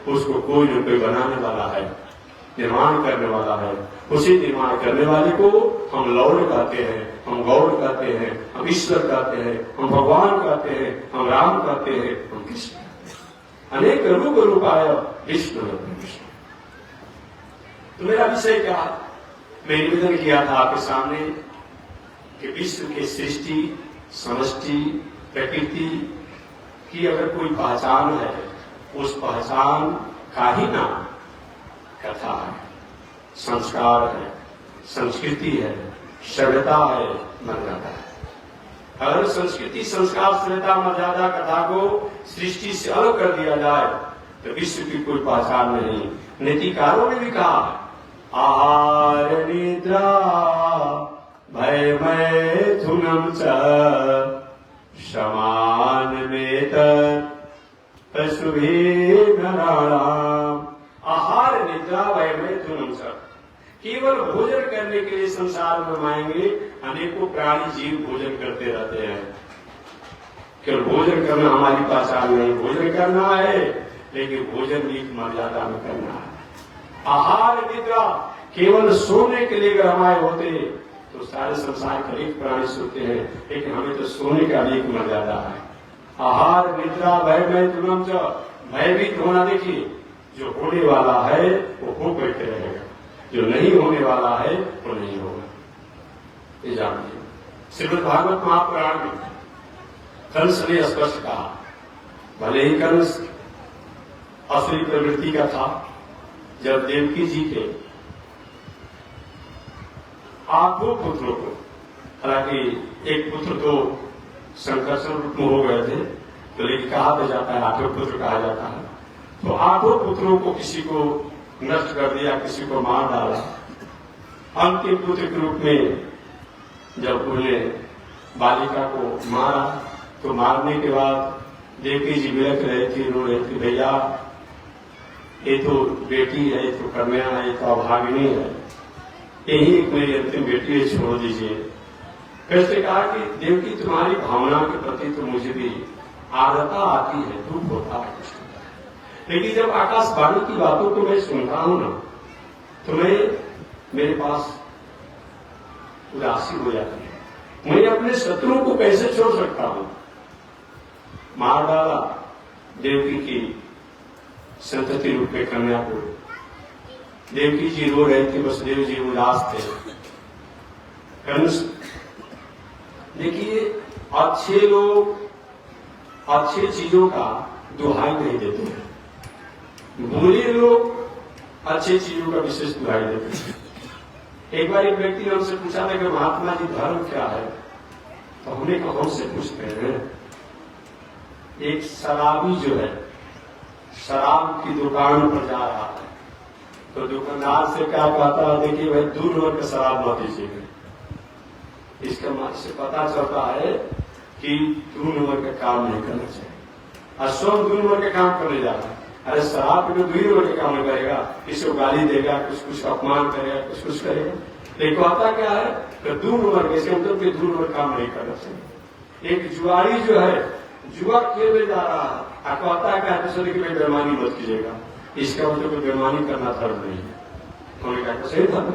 उसको कोई न कोई बनाने वाला है, निर्माण करने वाला है। उसी निर्माण करने वाले को हम लॉर्ड कहते हैं, हम गॉड कहते हैं, हम ईश्वर कहते हैं, हम भगवान कहते हैं, हम राम कहते हैं, हम कृष्ण कहते हैं। अनेक रूपाय विष्णु विष्णु। तो मेरा विषय क्या? मैं निवेदन किया था आपके सामने कि विश्व के सृष्टि, समष्टि, प्रकृति की अगर कोई पहचान है, उस पहचान का ही नाम कथा है, संस्कार है, संस्कृति है, सभ्यता है, मर्यादा है। अगर संस्कृति, संस्कार, सभ्यता, मर्यादा, कथा को सृष्टि से अलग कर दिया जाए तो विश्व की कोई पहचान नहीं। नीतिकारों ने भी कहा, आहार निद्रा भय मैथुनम च समान में पशुभि न नराणाम आहार निद्रा वैमैथुनम च। केवल भोजन करने के लिए संसार में आएंगे, अनेकों प्राणी जीव भोजन करते रहते हैं। केवल भोजन करना हमारी पहचान नहीं, भोजन करना है लेकिन भोजन भी मर्यादा में करना है। आहार निद्रा, केवल सोने के लिए अगर हमारे होते तो सारे संसार के अनेक प्राणी सोते हैं, लेकिन हमें तो सोने का भी एक मर्यादा है। आहार निद्रा वैमैथुनम च, भयभीत होना। देखिए, जो होने वाला है वो हो करके रहेगा, जो नहीं होने वाला है वो नहीं होगा, ये जानिए। श्रीमद् भागवत महापुराण में कंस ने स्पष्ट कहा, भले ही कंस असुरी प्रवृत्ति का था, जब देवकी जी के 8 पुत्रों को, हालांकि एक पुत्र तो संकर्षण रूप में हो गए थे, तो लेकिन कहा तो जाता है 8 पुत्र कहा जाता है, तो 8 पुत्रों को किसी को नष्ट कर दिया, किसी को मार डाला। अंतिम पुत्र के रूप में जब उन्हें बालिका को मारा, तो मारने के बाद देवकी जी बिलख रहे थे, रो रहे थे, भैया ये तो बेटी है, ये तो कन्या है, ये तो अभागिनी है, यही एक मेरी अंतिम बेटी है, छोड़ दीजिए। फिर कहा कि देवकी तुम्हारी भावना के प्रति तो मुझे भी आर्द्रता आती है, दुख होता है, कुछ होता है, लेकिन जब आकाशवाणी की बातों को मैं सुनता हूं ना, तो मेरे पास उदासी हो जाती है। मैं अपने शत्रुओं को कैसे छोड़ सकता हूं? मार डाला देवकी की संतति रूप में कन्या को। देवकी जी रो रहे थे, वसुदेव जी उदास थे। कंस, देखिए, अच्छे लोग अच्छी चीजों का दुहाई नहीं देते हैं, बुरे लोग अच्छी चीजों का विशेष दुहाई देते हैं। एक बार एक व्यक्ति ने हमसे पूछा था कि महात्मा जी धर्म क्या है, तो हमने कहा हमसे पूछते हैं। एक शराबी जो है, शराब की दुकान पर जा रहा है, तो दुकानदार से क्या कहता है, देखिए भाई 2 नंबर का शराब मत दीजिएगा। इससे पता चलता है कि 2 नंबर का काम नहीं करना चाहिए, और स्वयं 2 नंबर का काम करने जा रहा है। अरे शराब पे 2 नंबर का काम नहीं करेगा, इसको गाली देगा, कुछ अपमान करेगा, कुछ करेगा, लेकिन कहता क्या है कि 2 नंबर के, इसके मतलब 2 नंबर काम नहीं करना चाहिए। एक जुआरी जो है, जुआ खेलने जा रहा है, कहता है कि दूसरे की बेईमानी मत कीजिएगा, इसका मतलब बेईमानी करना धर्म नहीं है। उन्होंने कहा सही धर्म।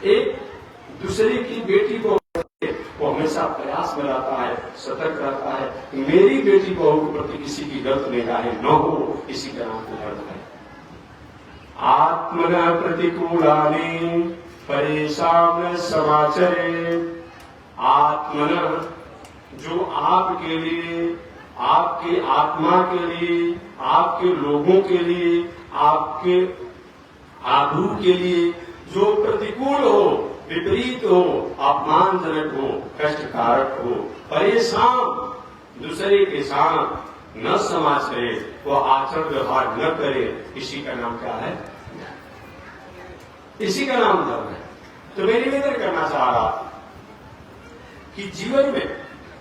एक दूसरे की बेटी को वो हमेशा प्रयास में रहता है, सतर्क रहता है, मेरी बेटी बहू के प्रति किसी की गलत निगाहें न हो, इसी का नाम धर्म है। आत्मना प्रतिकूलानि परेशान समाचरे। आत्मना, जो आपके लिए, आपके आत्मा के लिए, आपके लोगों के लिए, आपके आबरू के लिए जो प्रतिकूल हो, विपरीत हो, अपमानजनक हो, कष्टकारक हो, परेशान, दूसरे के साथ न समाचरे, वो आचरण व्यवहार न करे, इसी का नाम क्या है? इसी का नाम धर्म है। तो मैं निवेदन करना चाह रहा कि जीवन में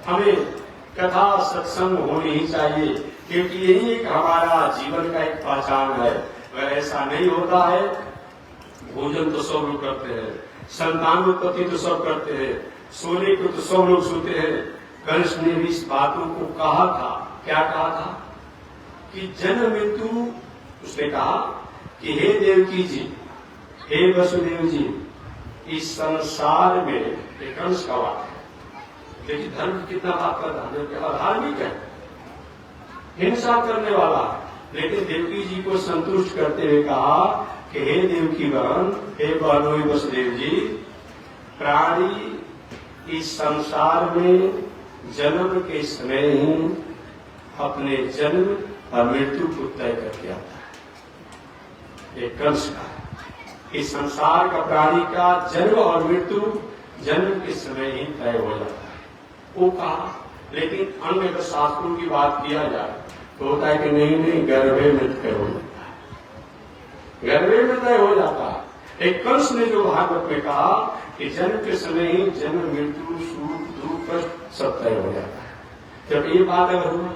हमें कथा सत्संग होनी ही चाहिए, क्योंकि यही एक हमारा जीवन का एक पहचान है। अगर ऐसा नहीं होता है, भोजन तो सब लोग करते हैं, संतानोत्पत्ति तो सब करते हैं, सोने को तो सब लोग सोते हैं। कंस ने भी इस बातों को कहा था, क्या कहा था कि जन्म मृत्यु, उसने कहा कि हे देवकी जी, हे वसुदेव जी, इस संसार में एक कंस का बात है, लेकिन धर्म की कितना बात कर रहा है, अधार्मिक है, हिंसा करने वाला, लेकिन देवकी जी को संतुष्ट करते हुए कहा कि हे देवकी बहन, हे बहनोई वसुदेव जी, प्राणी इस संसार में जन्म के समय ही अपने जन्म और मृत्यु को तय करके आता है। एक कंस का है, इस संसार का प्राणी का जन्म और मृत्यु जन्म के समय ही तय हो जाता है, वो कहा। लेकिन अन्य अगर शास्त्रों की बात किया जाए तो होता है कि नहीं, गर्भे में तय हो जाता है, गर्भे में तय हो जाता है। एक कंस ने जो भागवत में कहा कि जन्म के समय ही जन्म मृत्यु सुख दुख कष्ट सब तय हो जाता है। जब ये बात अगर हुआ,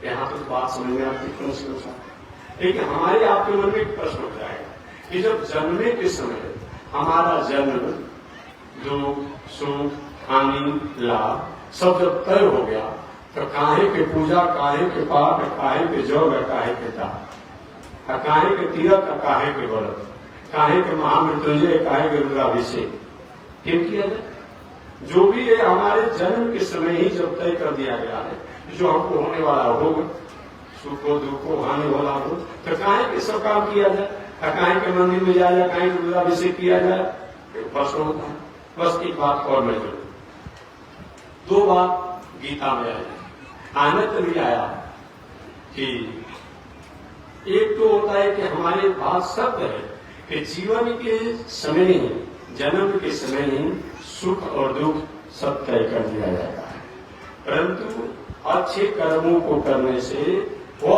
यहाँ तो बात समझ में आती प्रश्न के अनुसार। लेकिन हमारे आपके मन में एक प्रश्न उठ जाएगा कि जब जन्मने के समय हमारा जन्म, दुख, सुख, हानि, लाभ सब जब तय हो गया, तो काहे के पूजा, काहे के पाठ, काहे के जग, काहे के दान, काहे के तीरथ, काहे के व्रत, काहे के महामृत्युंजय, काहे के रुद्राभिषेक क्यों किया जाए? जो भी है हमारे जन्म के समय ही जब तय कर दिया गया है, जो हमको होने वाला होगा, सुख हो, दुख हो, हानि वाला हो, तो काहे के सब काम किया जाए, काहे के मंदिर में जाया जाए, काहे के रुद्राभिषेक किया जाए? प्रश्न होता है। बस एक बात और मैं जोड़ू, दो बात गीता में आई, आनंद भी आया कि एक तो होता है कि हमारे पास सत्य है कि जीवन के समय ही, जन्म के समय ही सुख और दुख सब तय कर दिया जाता है, परंतु अच्छे कर्मों को करने से वह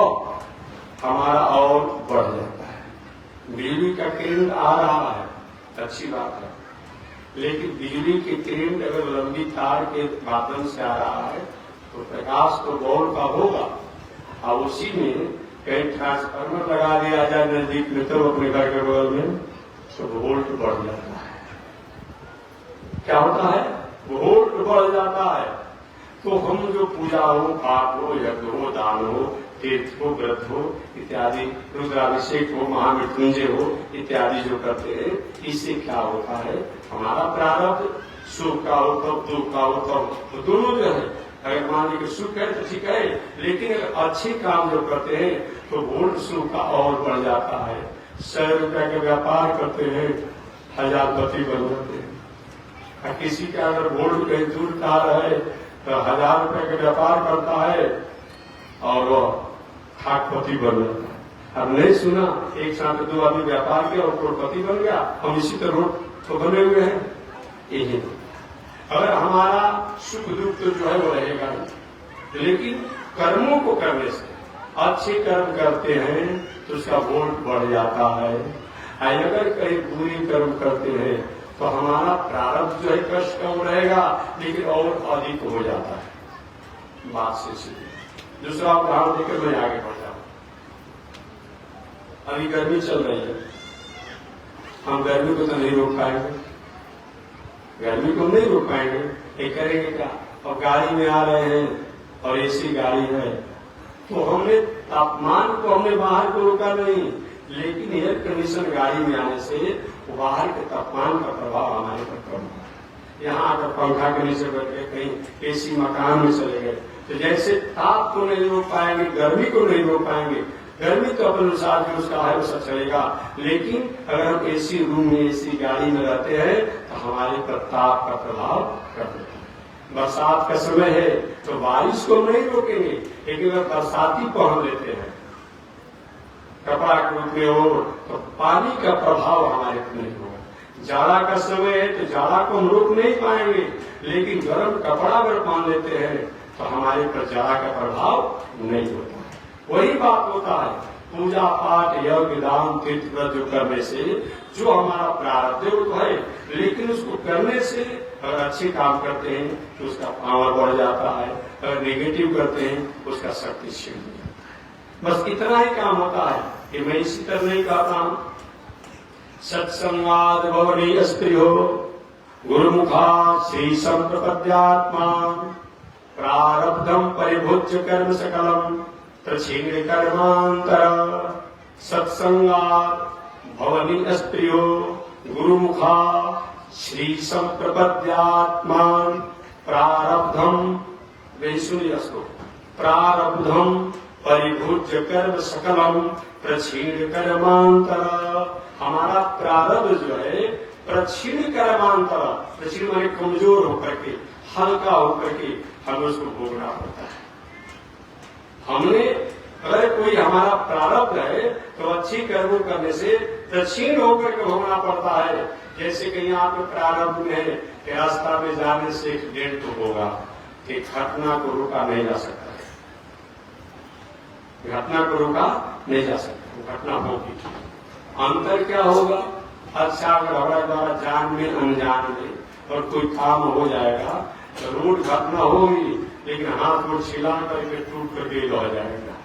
हमारा और बढ़ जाता है। बिजली का करंट आ रहा है, अच्छी बात है, लेकिन बिजली की करंट अगर लंबी तार के माध्यम से आ रहा है तो प्रकाश तो वोल्ट का होगा, और उसी में कहीं ट्रांसफार्मर लगा दिया जाए नजदीक में तो अपने घर के बगल में, तो वोल्ट बढ़ जाता है। क्या होता है? वोल्ट बढ़ जाता है। तो हम जो पूजा हो, पाठ हो, यज्ञ हो, दान हो, तीर्थ हो, व्रत हो इत्यादि, रुद्राभिषेक हो, महामृत्युंजय हो इत्यादि जो करते हैं, इससे क्या होता है? हमारा प्रारब्ध सुख का हो तब, दुख का हो तब, तो दोनों जो है, अगर मान लीजिए सुख है तो ठीक है, लेकिन अगर अच्छे काम जो करते हैं तो वोल्ट सुख का और बढ़ जाता है। 100 रुपए का व्यापार करते हैं, 1000पति बन जाते हैं। किसी का अगर वोल्ट कहीं दूर का है तो 1000 रुपए का व्यापार करता है और वह खाकपति बन जाता है। अब नहीं सुना, एक साथ 2 आदमी व्यापार किया और करोड़पति बन गया, हम इसी तरह रोड तो बने हुए हैं। यही अगर हमारा सुख दुख तो जो है वो रहेगा, लेकिन कर्मों को करने से, अच्छे कर्म करते हैं तो उसका वोल्ट बढ़ जाता है। अगर कहीं बुरी कर्म करते हैं तो हमारा प्रारब्ध जो है कष्ट कम रहेगा, लेकिन और अधिक हो जाता है। बात से सीधी दूसरा उदाहरण देकर मैं आगे बढ़ जाऊं। अभी गर्मी चल रही है, हम गर्मी को तो नहीं रोक पाएंगे, गर्मी को नहीं रोक पाएंगे, ये करेंगे क्या? और गाड़ी में आ रहे हैं और एसी गाड़ी है, तो हमने तापमान को हमने बाहर को रोका नहीं, लेकिन एयर कंडीशन गाड़ी में आने से बाहर के तापमान का प्रभाव हमारे पर कम हुआ। यहाँ अगर पंखा के नीचे बैठ गए, कहीं एसी मकान में चले गए, तो जैसे ताप को नहीं रोक पाएंगे, गर्मी को नहीं रोक पाएंगे। गर्मी तो अपने अनुसार जो उसका है वैसा चलेगा, लेकिन अगर हम एसी रूम में, एसी गाड़ी में रहते हैं तो हमारे पर ताप का प्रभाव कम होता है। बरसात का समय है तो बारिश को नहीं रोकेंगे, लेकिन अगर बरसाती पहन लेते हैं, कपड़ा के रूप में हो, तो पानी का प्रभाव हमारे पर नहीं होगा। जाड़ा का समय है तो जाड़ा को हम रोक नहीं पाएंगे, लेकिन गर्म कपड़ा अगर पहन लेते हैं तो हमारे पर जाड़ा का प्रभाव नहीं होता है। वही बात होता है पूजा पाठ, यज्ञ, दान, तीर्थ व्रत जो करने से जो हमारा प्रारब्ध तो है, लेकिन उसको करने से अगर अच्छे काम करते हैं तो उसका पावर बढ़ जाता है, अगर नेगेटिव करते हैं उसका शक्ति क्षीण हो जाता है। बस इतना ही काम होता है कि मैं इसी तरह नहीं कहता हूं। सत्संगाद भवनी स्त्रियो गुरुमुखा श्री संप्रपद्यात्मा प्रारब्धम परिभुज्य कर्म सकलम प्रछिन्न कर्मांतर। सत्संगाद भवनी स्त्रियो गुरुमुखा श्री संप्रपद्यात्मा प्रारब्धम, वे सुनिए इसको, प्रारब्धम परिभुज्य कर्म सकलम प्रछिन्न कर्मांतर। हमारा प्रारब्ध जो है प्रछिन्न कर्मांतर, प्रछिन्न माने कमजोर होकर के, हल्का होकर के हमें उसको भोगना पड़ता है। हमने अगर कोई हमारा प्रारब्ध है तो अच्छी कर्म करने से प्रछिन्न होकर के भोगना पड़ता है। जैसे कहीं आपके प्रारब्ध में है कि रास्ता में जाने से एक्सीडेंट तो होगा, कि घटना को रोका नहीं जा सकता, घटना को रोका नहीं जा सकता, घटना होगी। अंतर क्या होगा? अच्छा अगर हमारे द्वारा जान में अनजान में और कोई काम हो जाएगा, तो रोड घटना होगी, लेकिन हाथ में छिला करके टूट करके हो जाएगा।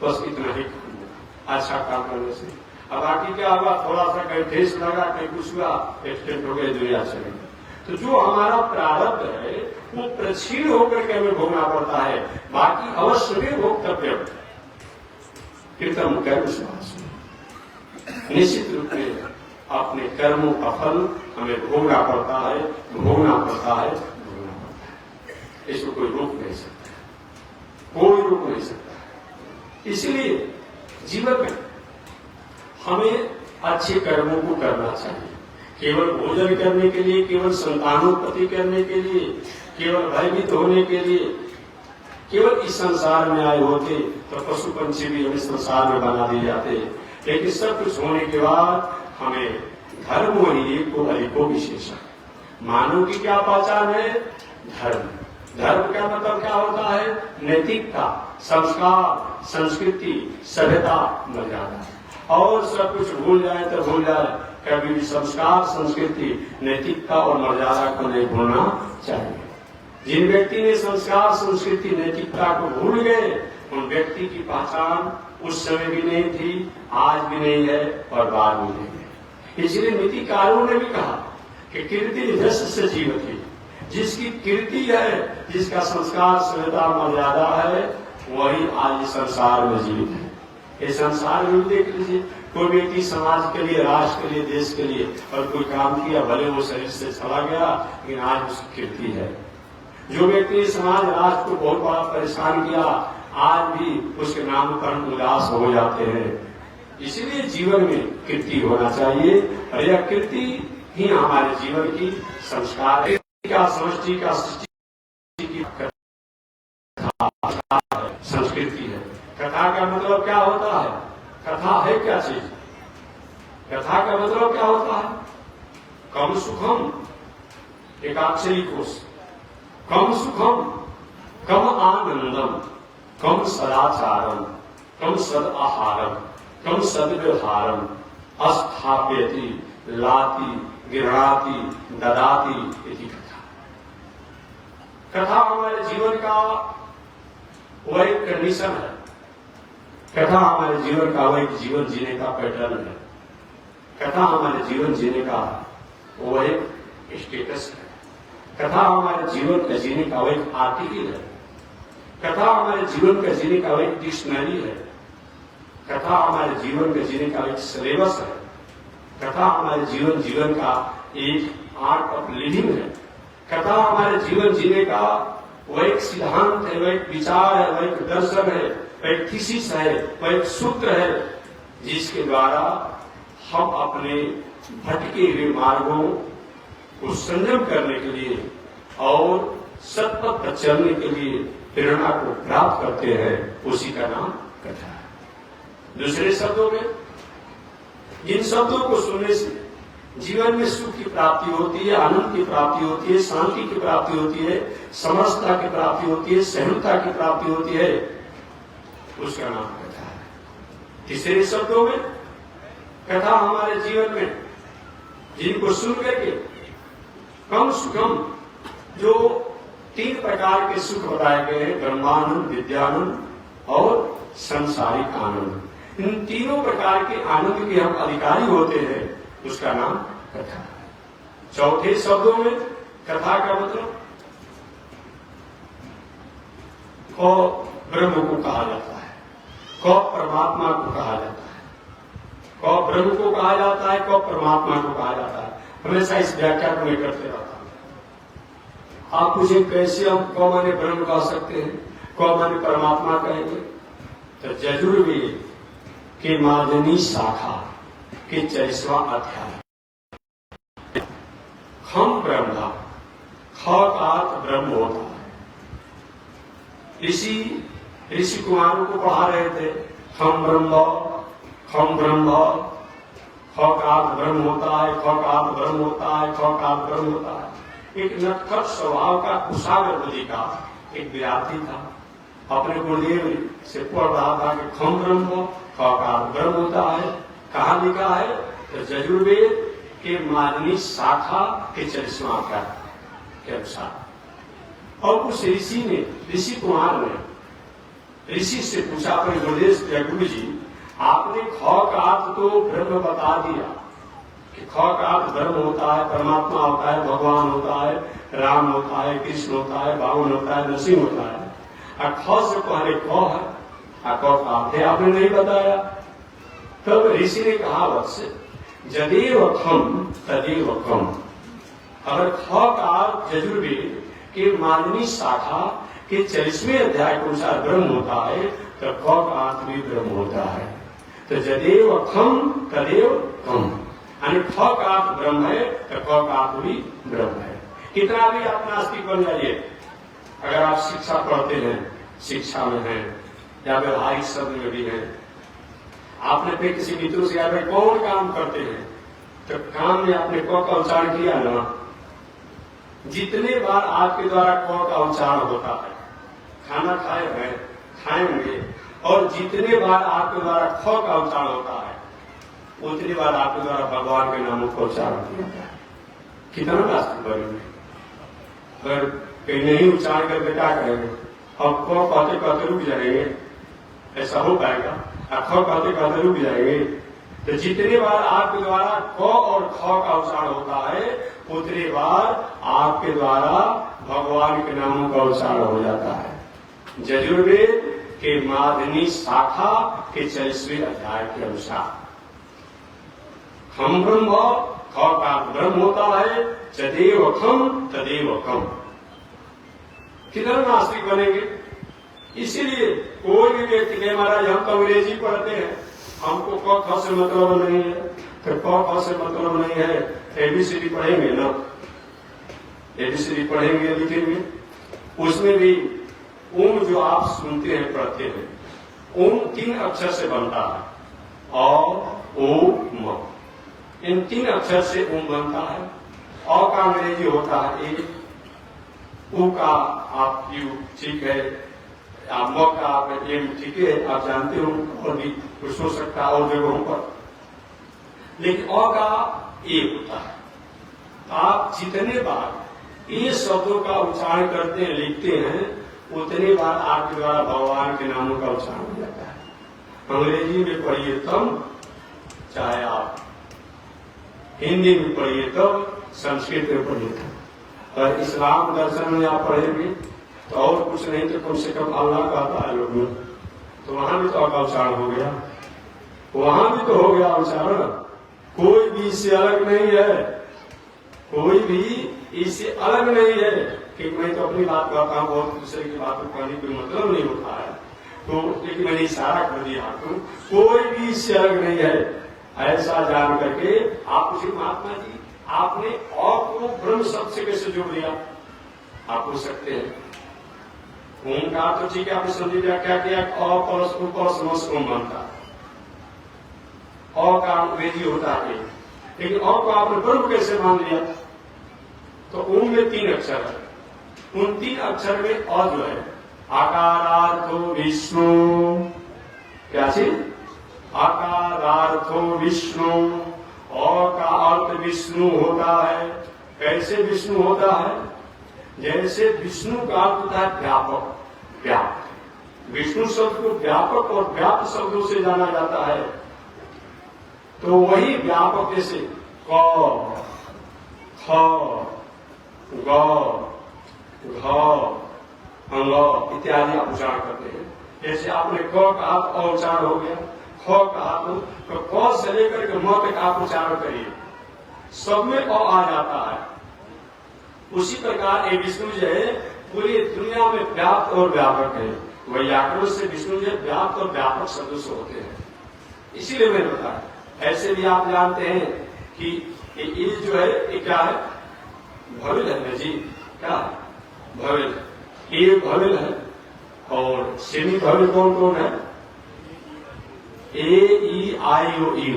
बस इतना ही अच्छा काम करने से। अब बाकी क्या हुआ, थोड़ा सा कहीं ठेस लगा, कहीं कुछ हुआ, एक्सीडेंट हो गया, दुनिया चले गई। तो जो हमारा प्रारब्ध है वो प्रक्षीण होकर के हमें भोगना पड़ता है, बाकी अवश्य में भोक्तव्य। कीर्तन कर विश्वास निश्चित रूप में अपने कर्मों का फल हमें भोगना पड़ता है, भोगना पड़ता है, भोगना पड़ता है। इसको कोई रोक नहीं सकता, कोई रोक नहीं सकता। इसलिए जीवन में हमें अच्छे कर्मों को करना चाहिए। केवल भोजन करने के लिए, केवल संतानोत्पत्ति करने के लिए, केवल भयभीत होने के लिए, केवल इस संसार में आए होते तो पशु पंछी भी हमें संसार में बना दिए जाते। लेकिन सब कुछ होने के बाद हमें धर्म ही को अधिको विशेष। मानव की क्या पहचान है? धर्म। धर्म का मतलब क्या होता है? नैतिकता, संस्कार, संस्कृति, सभ्यता, मर्यादा। और सब कुछ भूल जाए तो भूल जाए, कभी भी संस्कार, संस्कृति, नैतिकता और मर्यादा को नहीं भूलना चाहिए। जिन व्यक्ति ने संस्कार, संस्कृति, नैतिकता को भूल गए, उन व्यक्ति की पहचान उस समय भी नहीं थी, आज भी नहीं है और बाद में नहीं है। इसलिए नीतिकारों ने भी कहा कि कीर्ति यश से जीवति। जिसकी कीर्ति है, जिसका संस्कार, सभ्यता, मर्यादा है, वही आज इस संसार में जीवित है। ये संसार में देख लीजिए, कोई व्यक्ति समाज के लिए, राष्ट्र के लिए, देश के लिए और कोई काम किया, भले वो शरीर से चला गया, लेकिन आज उसकी कीर्ति है। जो व्यक्ति समाज, राष्ट्र को बहुत बड़ा परेशान किया, आज भी उसके नाम पर उदास हो जाते हैं। इसलिए जीवन में कीर्ति होना चाहिए, और यह कीर्ति ही हमारे जीवन की संस्कार का, समष्टि का, सृष्टि की संस्कृति है। कथा का मतलब क्या होता है? कथा है क्या चीज? कथा का मतलब क्या होता है? कम सुखम, एकाक्षरी कोश। कम सुखम, कम आनंदम, कम सदाचारम, कम सद आहारम, कम सद व्यवहारम, अस्थाप्यति, लाति, गृह्णाति, ददाति इति कथा। कथा हमारे जीवन का वह एक कंडीशन है। कथा हमारे जीवन का वह एक जीवन जीने का पैटर्न है। कथा हमारे जीवन जीने का वह एक स्टेटस है। कथा हमारे जीवन का जीने का वह एक आर्टिकल है। कथा हमारे जीवन का जीने का वह एक डिक्शनरी है। कथा हमारे जीवन का जीने का एक सिलेबस है। कथा हमारे जीवन का एक आर्ट ऑफ लिविंग है। कथा हमारे जीवन जीने का वह एक सिद्धांत है, वह एक विचार है, वह एक दर्शन है, वह एक थीसिस है, वह एक सूत्र है, जिसके द्वारा हम अपने भटके हुए मार्गों को संयम करने के लिए और सतपथ पर चलने के लिए प्रेरणा को प्राप्त करते हैं। उसी का नाम कथा है। दूसरे शब्दों में, जिन शब्दों को सुनने से जीवन में सुख की प्राप्ति होती है, आनंद की प्राप्ति होती है, शांति की प्राप्ति होती है, समरसता की प्राप्ति होती है, सहनता की प्राप्ति होती है, उसका नाम कथा है। तीसरे शब्दों में, कथा हमारे जीवन में जिनको सुन करके कम सुखम, जो 3 प्रकार के सुख बताए गए हैं, ब्रह्मानंद, विद्यानंद और सांसारिक आनंद, इन तीनों प्रकार के आनंद के हम अधिकारी होते हैं, उसका नाम कथा है। चौथे शब्दों में कथा का मतलब को ब्रह्म को कहा जाता है, को परमात्मा को कहा जाता है, को ब्रह्म को कहा जाता है, को परमात्मा को कहा जाता है। हमेशा इस व्याख्या को मैं करते रहता हूं। आप पूछे कैसे हम को माने ब्रह्म कह सकते हैं, को माने परमात्मा कहेंगे? तो यजुर्वेद के मादनी शाखा के 40वां अध्याय, खम ब्रह्मा, ख का अर्थ ब्रह्म होता है। ऋषि कुमारों को पढ़ा रहे थे, खम ब्रह्म, खम ब्रह्म, ख का अर्थ ब्रह्म होता है, ख का अर्थ ब्रह्म होता है, ख का अर्थ ब्रह्म होता है। एक नटखट स्वभाव का कुशाग्र बुद्धि का एक विद्यार्थी था, अपने गुरुदेव से पढ़ रहा था कि खम ब्रह्म, ख का अर्थ ब्रह्म होता है। कहाँ लिखा है? तो यजुर्वेद के मादनी शाखा के 40वां अध्याय के अनुसार और उस ऋषि कुमार ने ऋषि से पूछा अपने गुरु जी, आपने ख का अर्थ तो ब्रह्म बता दिया कि ख का अर्थ ब्रह्म होता है, परमात्मा होता है, भगवान होता है, राम होता है, कृष्ण होता है, बावन होता है, नरसिंह होता है। और ख से पहले क है, क का अर्थ आपने नहीं बताया। तब ऋषि ने कहा, वत्स जदेव खम तदेव कम। अगर ख का अर्थ यजुर्वेद के मानवी शाखा के 40वें अध्याय के अनुसार ब्रह्म होता है, तो क का अर्थ भी ब्रह्म होता है। तो जदेव खम तदेव कम, यानी ख का अर्थ ब्रह्म है तो क का अर्थ भी ब्रह्म है। कितना भी आप नास्तिक बन जाइए, अगर आप शिक्षा पढ़ते हैं, शिक्षा में है या व्यवहारिक शब्द में भी है, आपने फिर किसी मित्रों से याद कौन काम करते हैं, तो काम में आपने क का उच्चारण किया ना, जितने बार आपके द्वारा क का उच्चारण होता है, खाना खाए हैं, खाएंगे, और जितने बार आपके द्वारा ख का उच्चारण होता है, उतनी बार आपके द्वारा भगवान के नामों का उच्चारण किया जाता है। कितना नास्तिक बनेंगे। अगर कहीं नहीं उच्चारण करके क्या करेंगे, अब ख कहते कहते रुक जाएंगे, ऐसा हो पाएगा। ख कहते कहते रुक जाएंगे, तो जितने बार आपके द्वारा क और ख का उच्चारण होता है, उतनी बार आपके द्वारा भगवान के नामों का उच्चारण हो जाता है। यजुर्वेद के मादनी शाखा के 40वें अध्याय के अनुसार खम ब्रह्म, ख का ब्रह्म होता है, जदेव खम तदेव कम। कितना नास्तिक बनेंगे। इसीलिए कोई भी व्यक्ति कहे, महाराज हम तो अंग्रेजी पढ़ते हैं, हमको क ख से मतलब नहीं है, फिर क ख से मतलब नहीं है, एबीसीडी पढ़ेंगे ना, एबीसीडी पढ़ेंगे लिखेंगे, उसमें भी ओम जो आप सुनते हैं पढ़ते हैं, ओम 3 अक्षर से बनता है, और ओ म, इन 3 अक्षर से ओम बनता है। अ का अंग्रेजी होता है ए, उ का आप यू, ठीक है, म का आप एम, ठीक है, आप जानते हो, और भी कुछ हो सकता है और जगहों पर, लेकिन अ का ए होता है। आप जितने बार ये शब्दों का उच्चारण करते हैं, लिखते हैं, उतने बार आपके द्वारा भगवान के नामों का उच्चारण हो जाता है। अंग्रेजी में पढ़िए तब, चाहे आप हिंदी में पढ़िए तब, संस्कृत में पढ़िए तब। और इस्लाम दर्शन में आप पढ़ेंगे तो और कुछ नहीं तो कम से कम अल्लाह कहता है लोग, तो वहां भी तो आपका उच्चारण हो गया, वहां भी तो हो गया उच्चारण। कोई भी इससे अलग नहीं है, कोई भी इससे अलग नहीं है कि मैं तो अपनी बात कहता हूँ, बहुत दूसरे की बात कहने कोई मतलब नहीं होता है, तो लेकिन मैंने इशारा कर दिया आपको, कोई भी इससे अलग नहीं है। ऐसा जान करके आप पूछिए, महात्मा जी आपने अ को ब्रह्म शब्द से कैसे जोड़ दिया? आप पूछ सकते हैं। ओम का तो ठीक है, आपने समझ लिया, क्या किया, अ प्लस उ प्लस मस ओम बनता, अ का अंग्रेजी होता है, लेकिन अ को आपने ब्रह्म कैसे मान लिया? तो ओम में 3 अक्षर है, उन 3 अक्षर में अ जो है, आकारार्थो विष्णु, क्या चीज? आकारार्थो विष्णु, अ का अर्थ विष्णु होता है। कैसे विष्णु होता है? जैसे विष्णु का अर्थ होता है व्यापक, व्याप्त। विष्णु शब्द को व्यापक और व्याप्त शब्दों से जाना जाता है, तो वही व्यापक जैसे क, ख, ग, घ, अंग इत्यादि आप उच्चारण करते हैं। जैसे आपने क का अर्थ उच्चारण हो गया, ख का अर्थ, तो क से लेकर के म तक आप उच्चारण करिए, सब में अ आ जाता है। उसी प्रकार ये विष्णु जो है पूरी दुनिया में व्याप्त और व्यापक है। वैयाकरण से विष्णु जो व्याप्त और व्यापक शब्दों से होते हैं, इसीलिए मैंने बताया। ऐसे भी आप जानते हैं कि ये जो है ये क्या है? भविल है ना जी, क्या भविल? ये भविल है। और सेमी भविल कौन कौन है? ए, ई, आई, ओ, यू,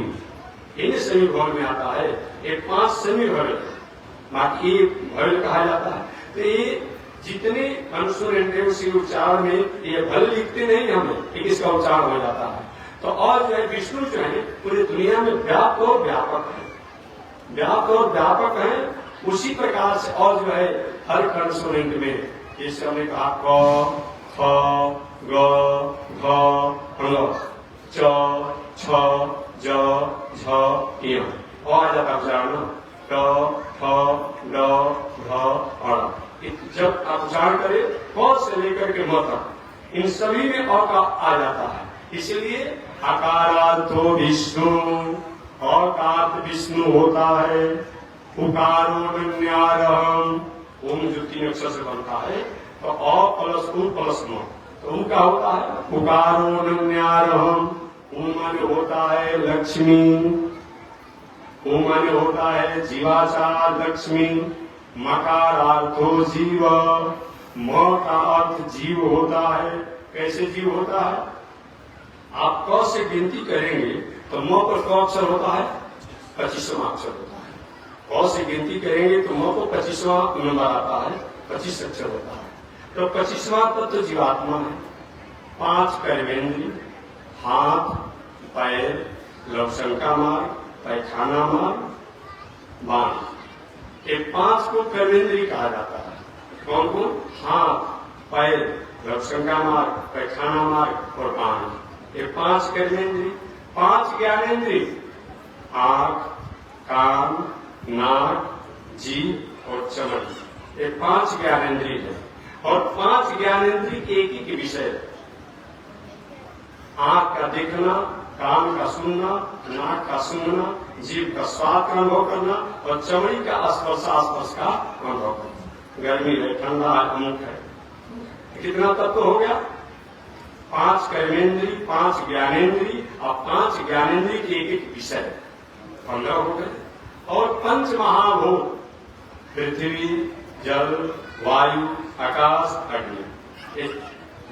इन्हें सेमी भविल में आता है। ये 5 सेमी भविल, बाकी ये भविल कहा जाता है। तो ये जितने अनुस्वर उच्चारण में ये भल लिखते नहीं हमें, लेकिन इसका उच्चारण हो जाता है। तो और जो है विष्णु जो है पूरी दुनिया में व्याप्त और व्यापक है, व्याप्त और व्यापक है। उसी प्रकार से और जो है हर कंसोनेंट में जैसे हमने कहा क, ख, ग, घ, ङ, च, छ, ज, झ, ञ। और आ जाता उच्चारण ट, ठ, ड, ढ, अण। जब आप उच्चारण करें क से लेकर के म तक इन सभी में अ का आ जाता है। इसलिए अकारार्थो विष्णु, अ का अर्थ विष्णु होता है। उकारो नन्यारहम, ओम जो 3 अक्षर से बनता है तो अ प्लस उ प्लस म, तो उ का होता है उकारो नन्यारहम। उ माने होता है लक्ष्मी, उ माने होता है जीवाचार लक्ष्मी। मकारार्थो जीव, म का अर्थ जीव होता है। कैसे जीव होता है? आप क से गिनती करेंगे तो म पर क अक्षर होता है 25वां अक्षर होता है। क से गिनती करेंगे तो म को 25वां नंबर आता है, 25 अक्षर होता है। तो 25वां तत्व जीवात्मा है। 5 कर्मेंद्रिय, हाथ, पैर, लवशंका मार्ग, पैखाना मार्ग, बाण, ये 5 को कर्मेंद्रिय कहा जाता है। कौन कौन? हाथ, पैर, लवशंका मार्ग, पैखाना मार्ग और बाण, ये 5 कर्मेंद्रिय। 5 ज्ञानेन्द्रिय, आंख, कान, नाक, जीभ और चमड़ी, ये 5 ज्ञानेन्द्रिय है। और 5 ज्ञानेन्द्रिय एक ही के विषय, आंख का देखना, कान का सुनना, नाक का सूंघना, जीभ का स्वाद का अनुभव करना और चमड़ी का स्पर्श का अनुभव करना। गर्मी है, ठंडा है, अमुक है, कितना तत्व हो गया? 5 कर्मेंद्रिय, 5 ज्ञानेन्द्रिय और 5 ज्ञानेन्द्रिय के एक विषय, 15 हो गए। और 5 महाभूत, पृथ्वी, जल, वायु, आकाश, अग्नि,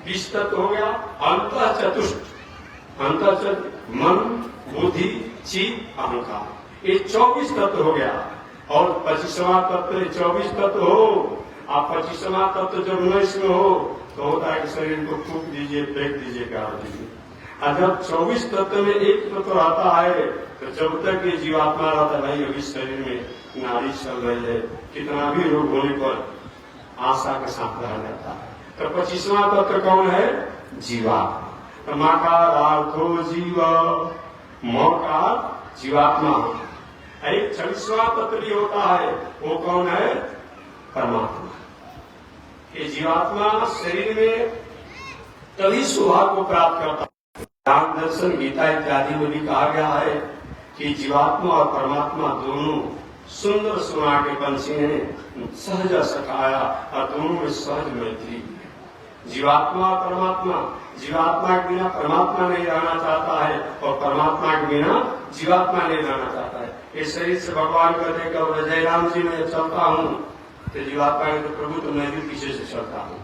20 तत्व हो गया। अंतः चतुष्ट, अंतः मन, बुद्धि, चित्त, अहंकार, ये 24 तत्व हो गया। और 25वां तत्व 24 तत्व हो, आप 25वां तत्व जब 19 में हो तो होता है कि शरीर को फूक दीजिए, फेंक दीजिए, गाड़ दीजिए। और जब 24 तत्व में एक तत्व आता है तो जब तक ये जीवात्मा रहता है, भाई अभी शरीर में नाड़ी चल रही है, कितना भी रोग होने पर आशा के साथ रह जाता है। तो 25वां तत्व कौन है? जीवात्मा। तो मकारार्थो जीव, म का जीवात्मा। एक 26वां तत्व भी होता है, वो कौन है? परमात्मा। ये जीवात्मा शरीर में तभी शोभा को प्राप्त करता है। ज्ञान दर्शन गीता इत्यादि में भी कहा गया है कि जीवात्मा और परमात्मा दोनों सुंदर सुना के पंछी हैं, सहज सखाया, और दोनों में सहज मैत्री है। जीवात्मा और परमात्मा, जीवात्मा के बिना परमात्मा नहीं रहना चाहता है और परमात्मा के बिना जीवात्मा नहीं रहना चाहता है। इस शरीर से भगवान कहते हैं कि जय राम जी मैं चलता हूँ तो जीवात्मा के तो प्रभु तो मैं भी पीछे से चलता हूँ।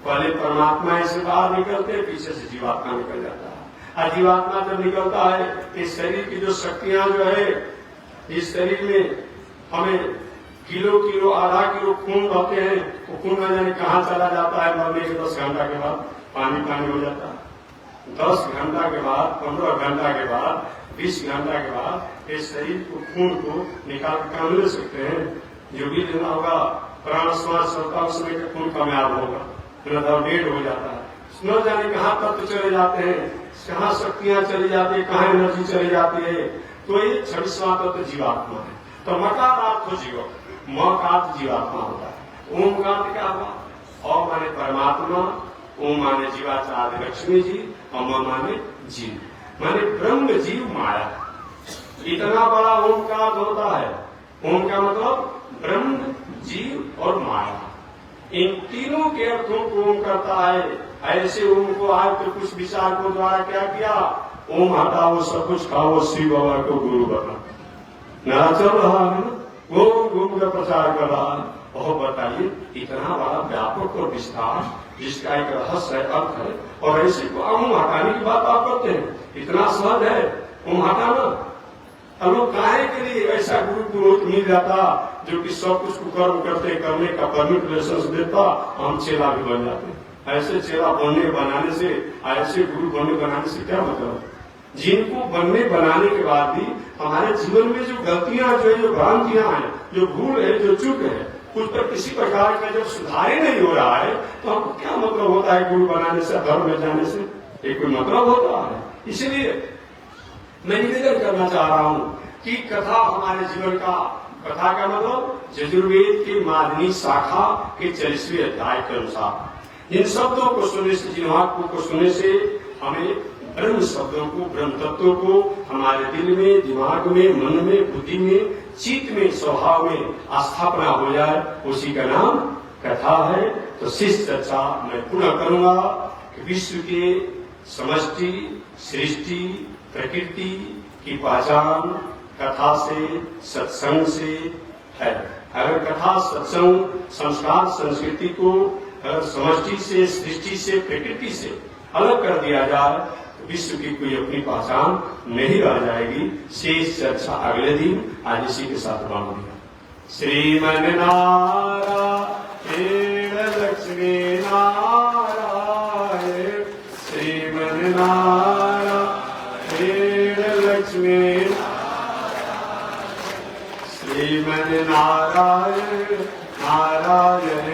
पहले परमात्मा ऐसे बाहर निकलते, पीछे से जीवात्मा निकल जाता है। और जीवात्मा जब निकलता है, इस शरीर की जो शक्तियां जो है, इस शरीर में हमें किलो आधा किलो खून रहते हैं, वो खून न जाने कहाँ चला जाता है। मरने के 10 घंटा के बाद पानी हो जाता है। 10 घंटा के बाद, 15 घंटा के बाद, 20 घंटा के बाद इस शरीर को खून को निकाल कर काम ले सकते हैं। जो भी लेना होगा प्राण श्वास चलता है, उसमें का खून कामयाब होगा, डेड हो जाता है। न जाने कहाँ तत्व चले जाते हैं, कहाँ शक्तियां चली जाती है, कहाँ एनर्जी चली जाती है। तो ये 26वां तत्व जीवात्मा है। तो मकारार्थ हो जीव, म का जीवात्मा होता है। ओम का क्या हुआ? अ माने परमात्मा, ओम माने जीवाचार्य लक्ष्मी जी, और म माने जीव, माने ब्रह्म जीव माया। इतना बड़ा ओम का अर्थ होता है। ओम का मतलब ब्रह्म, जीव और माया, इन तीनों के अर्थों को ओम करता है। ऐसे ओम को आज तो कुछ विचारकों द्वारा क्या किया? ओम हटाओ सब कुछ खाओ, शिव बाबा को गुरु बना नया चल रहा है ना, वो ओम का प्रचार कर रहा है। और बताइए, इतना बड़ा व्यापक और विस्तार, जिसका एक रहस्य है, अर्थ है, और ऐसे को ओम हटाने की बात आप करते हैं। इतना सहज है ओम हटाना। अब लोग काहे के लिए ऐसा गुरु पुरोहित मिल जाता जो कि सब कुछ को कर्म करने का परमिट लाइसेंस देता, हम चेला भी बन जाते। ऐसे चेला बनने बनाने से, ऐसे गुरु बनने बनाने से क्या मतलब? जिनको बनने बनाने के बाद भी हमारे जीवन में जो गलतियां जो है, जो भ्रांतियां हैं, जो भूल है, जो चूक है, उस पर किसी प्रकार का जब सुधार ही नहीं हो रहा है तो हमको क्या मतलब होता है गुरु बनाने से, धर्म में जाने से? एक कोई मतलब होता है। इसलिए मैं निवेदन करना चाह रहा हूं कि कथा हमारे जीवन का, कथा का मतलब यजुर्वेद के मादनी शाखा के 40वें अध्याय के अनुसार इन शब्दों को सुनने से, जिन वाक्यों को सुनने से हमें ब्रह्म शब्दों को, ब्रह्म तत्वों को हमारे दिल में, दिमाग में, मन में, बुद्धि में, चित्त में, स्वभाव में स्थापना हो जाए, उसी का नाम कथा है। तो शिष्य चर्चा मैं पुनः करूंगा कि विश्व के समष्टि, सृष्टि, प्रकृति की पहचान कथा से, सत्संग से है। अगर कथा, सत्संग, संस्कार, संस्कृति को समष्टि से, सृष्टि से, प्रकृति से अलग कर दिया जाए तो विश्व की कोई अपनी पहचान नहीं रह जाएगी। शेष चर्चा अगले दिन आज इसी के साथ बांधेगा। श्रीमन नारायण लक्ष्मी नारायण, श्रीमन नारायण लक्ष्मी, श्रीमन नारायण नारायण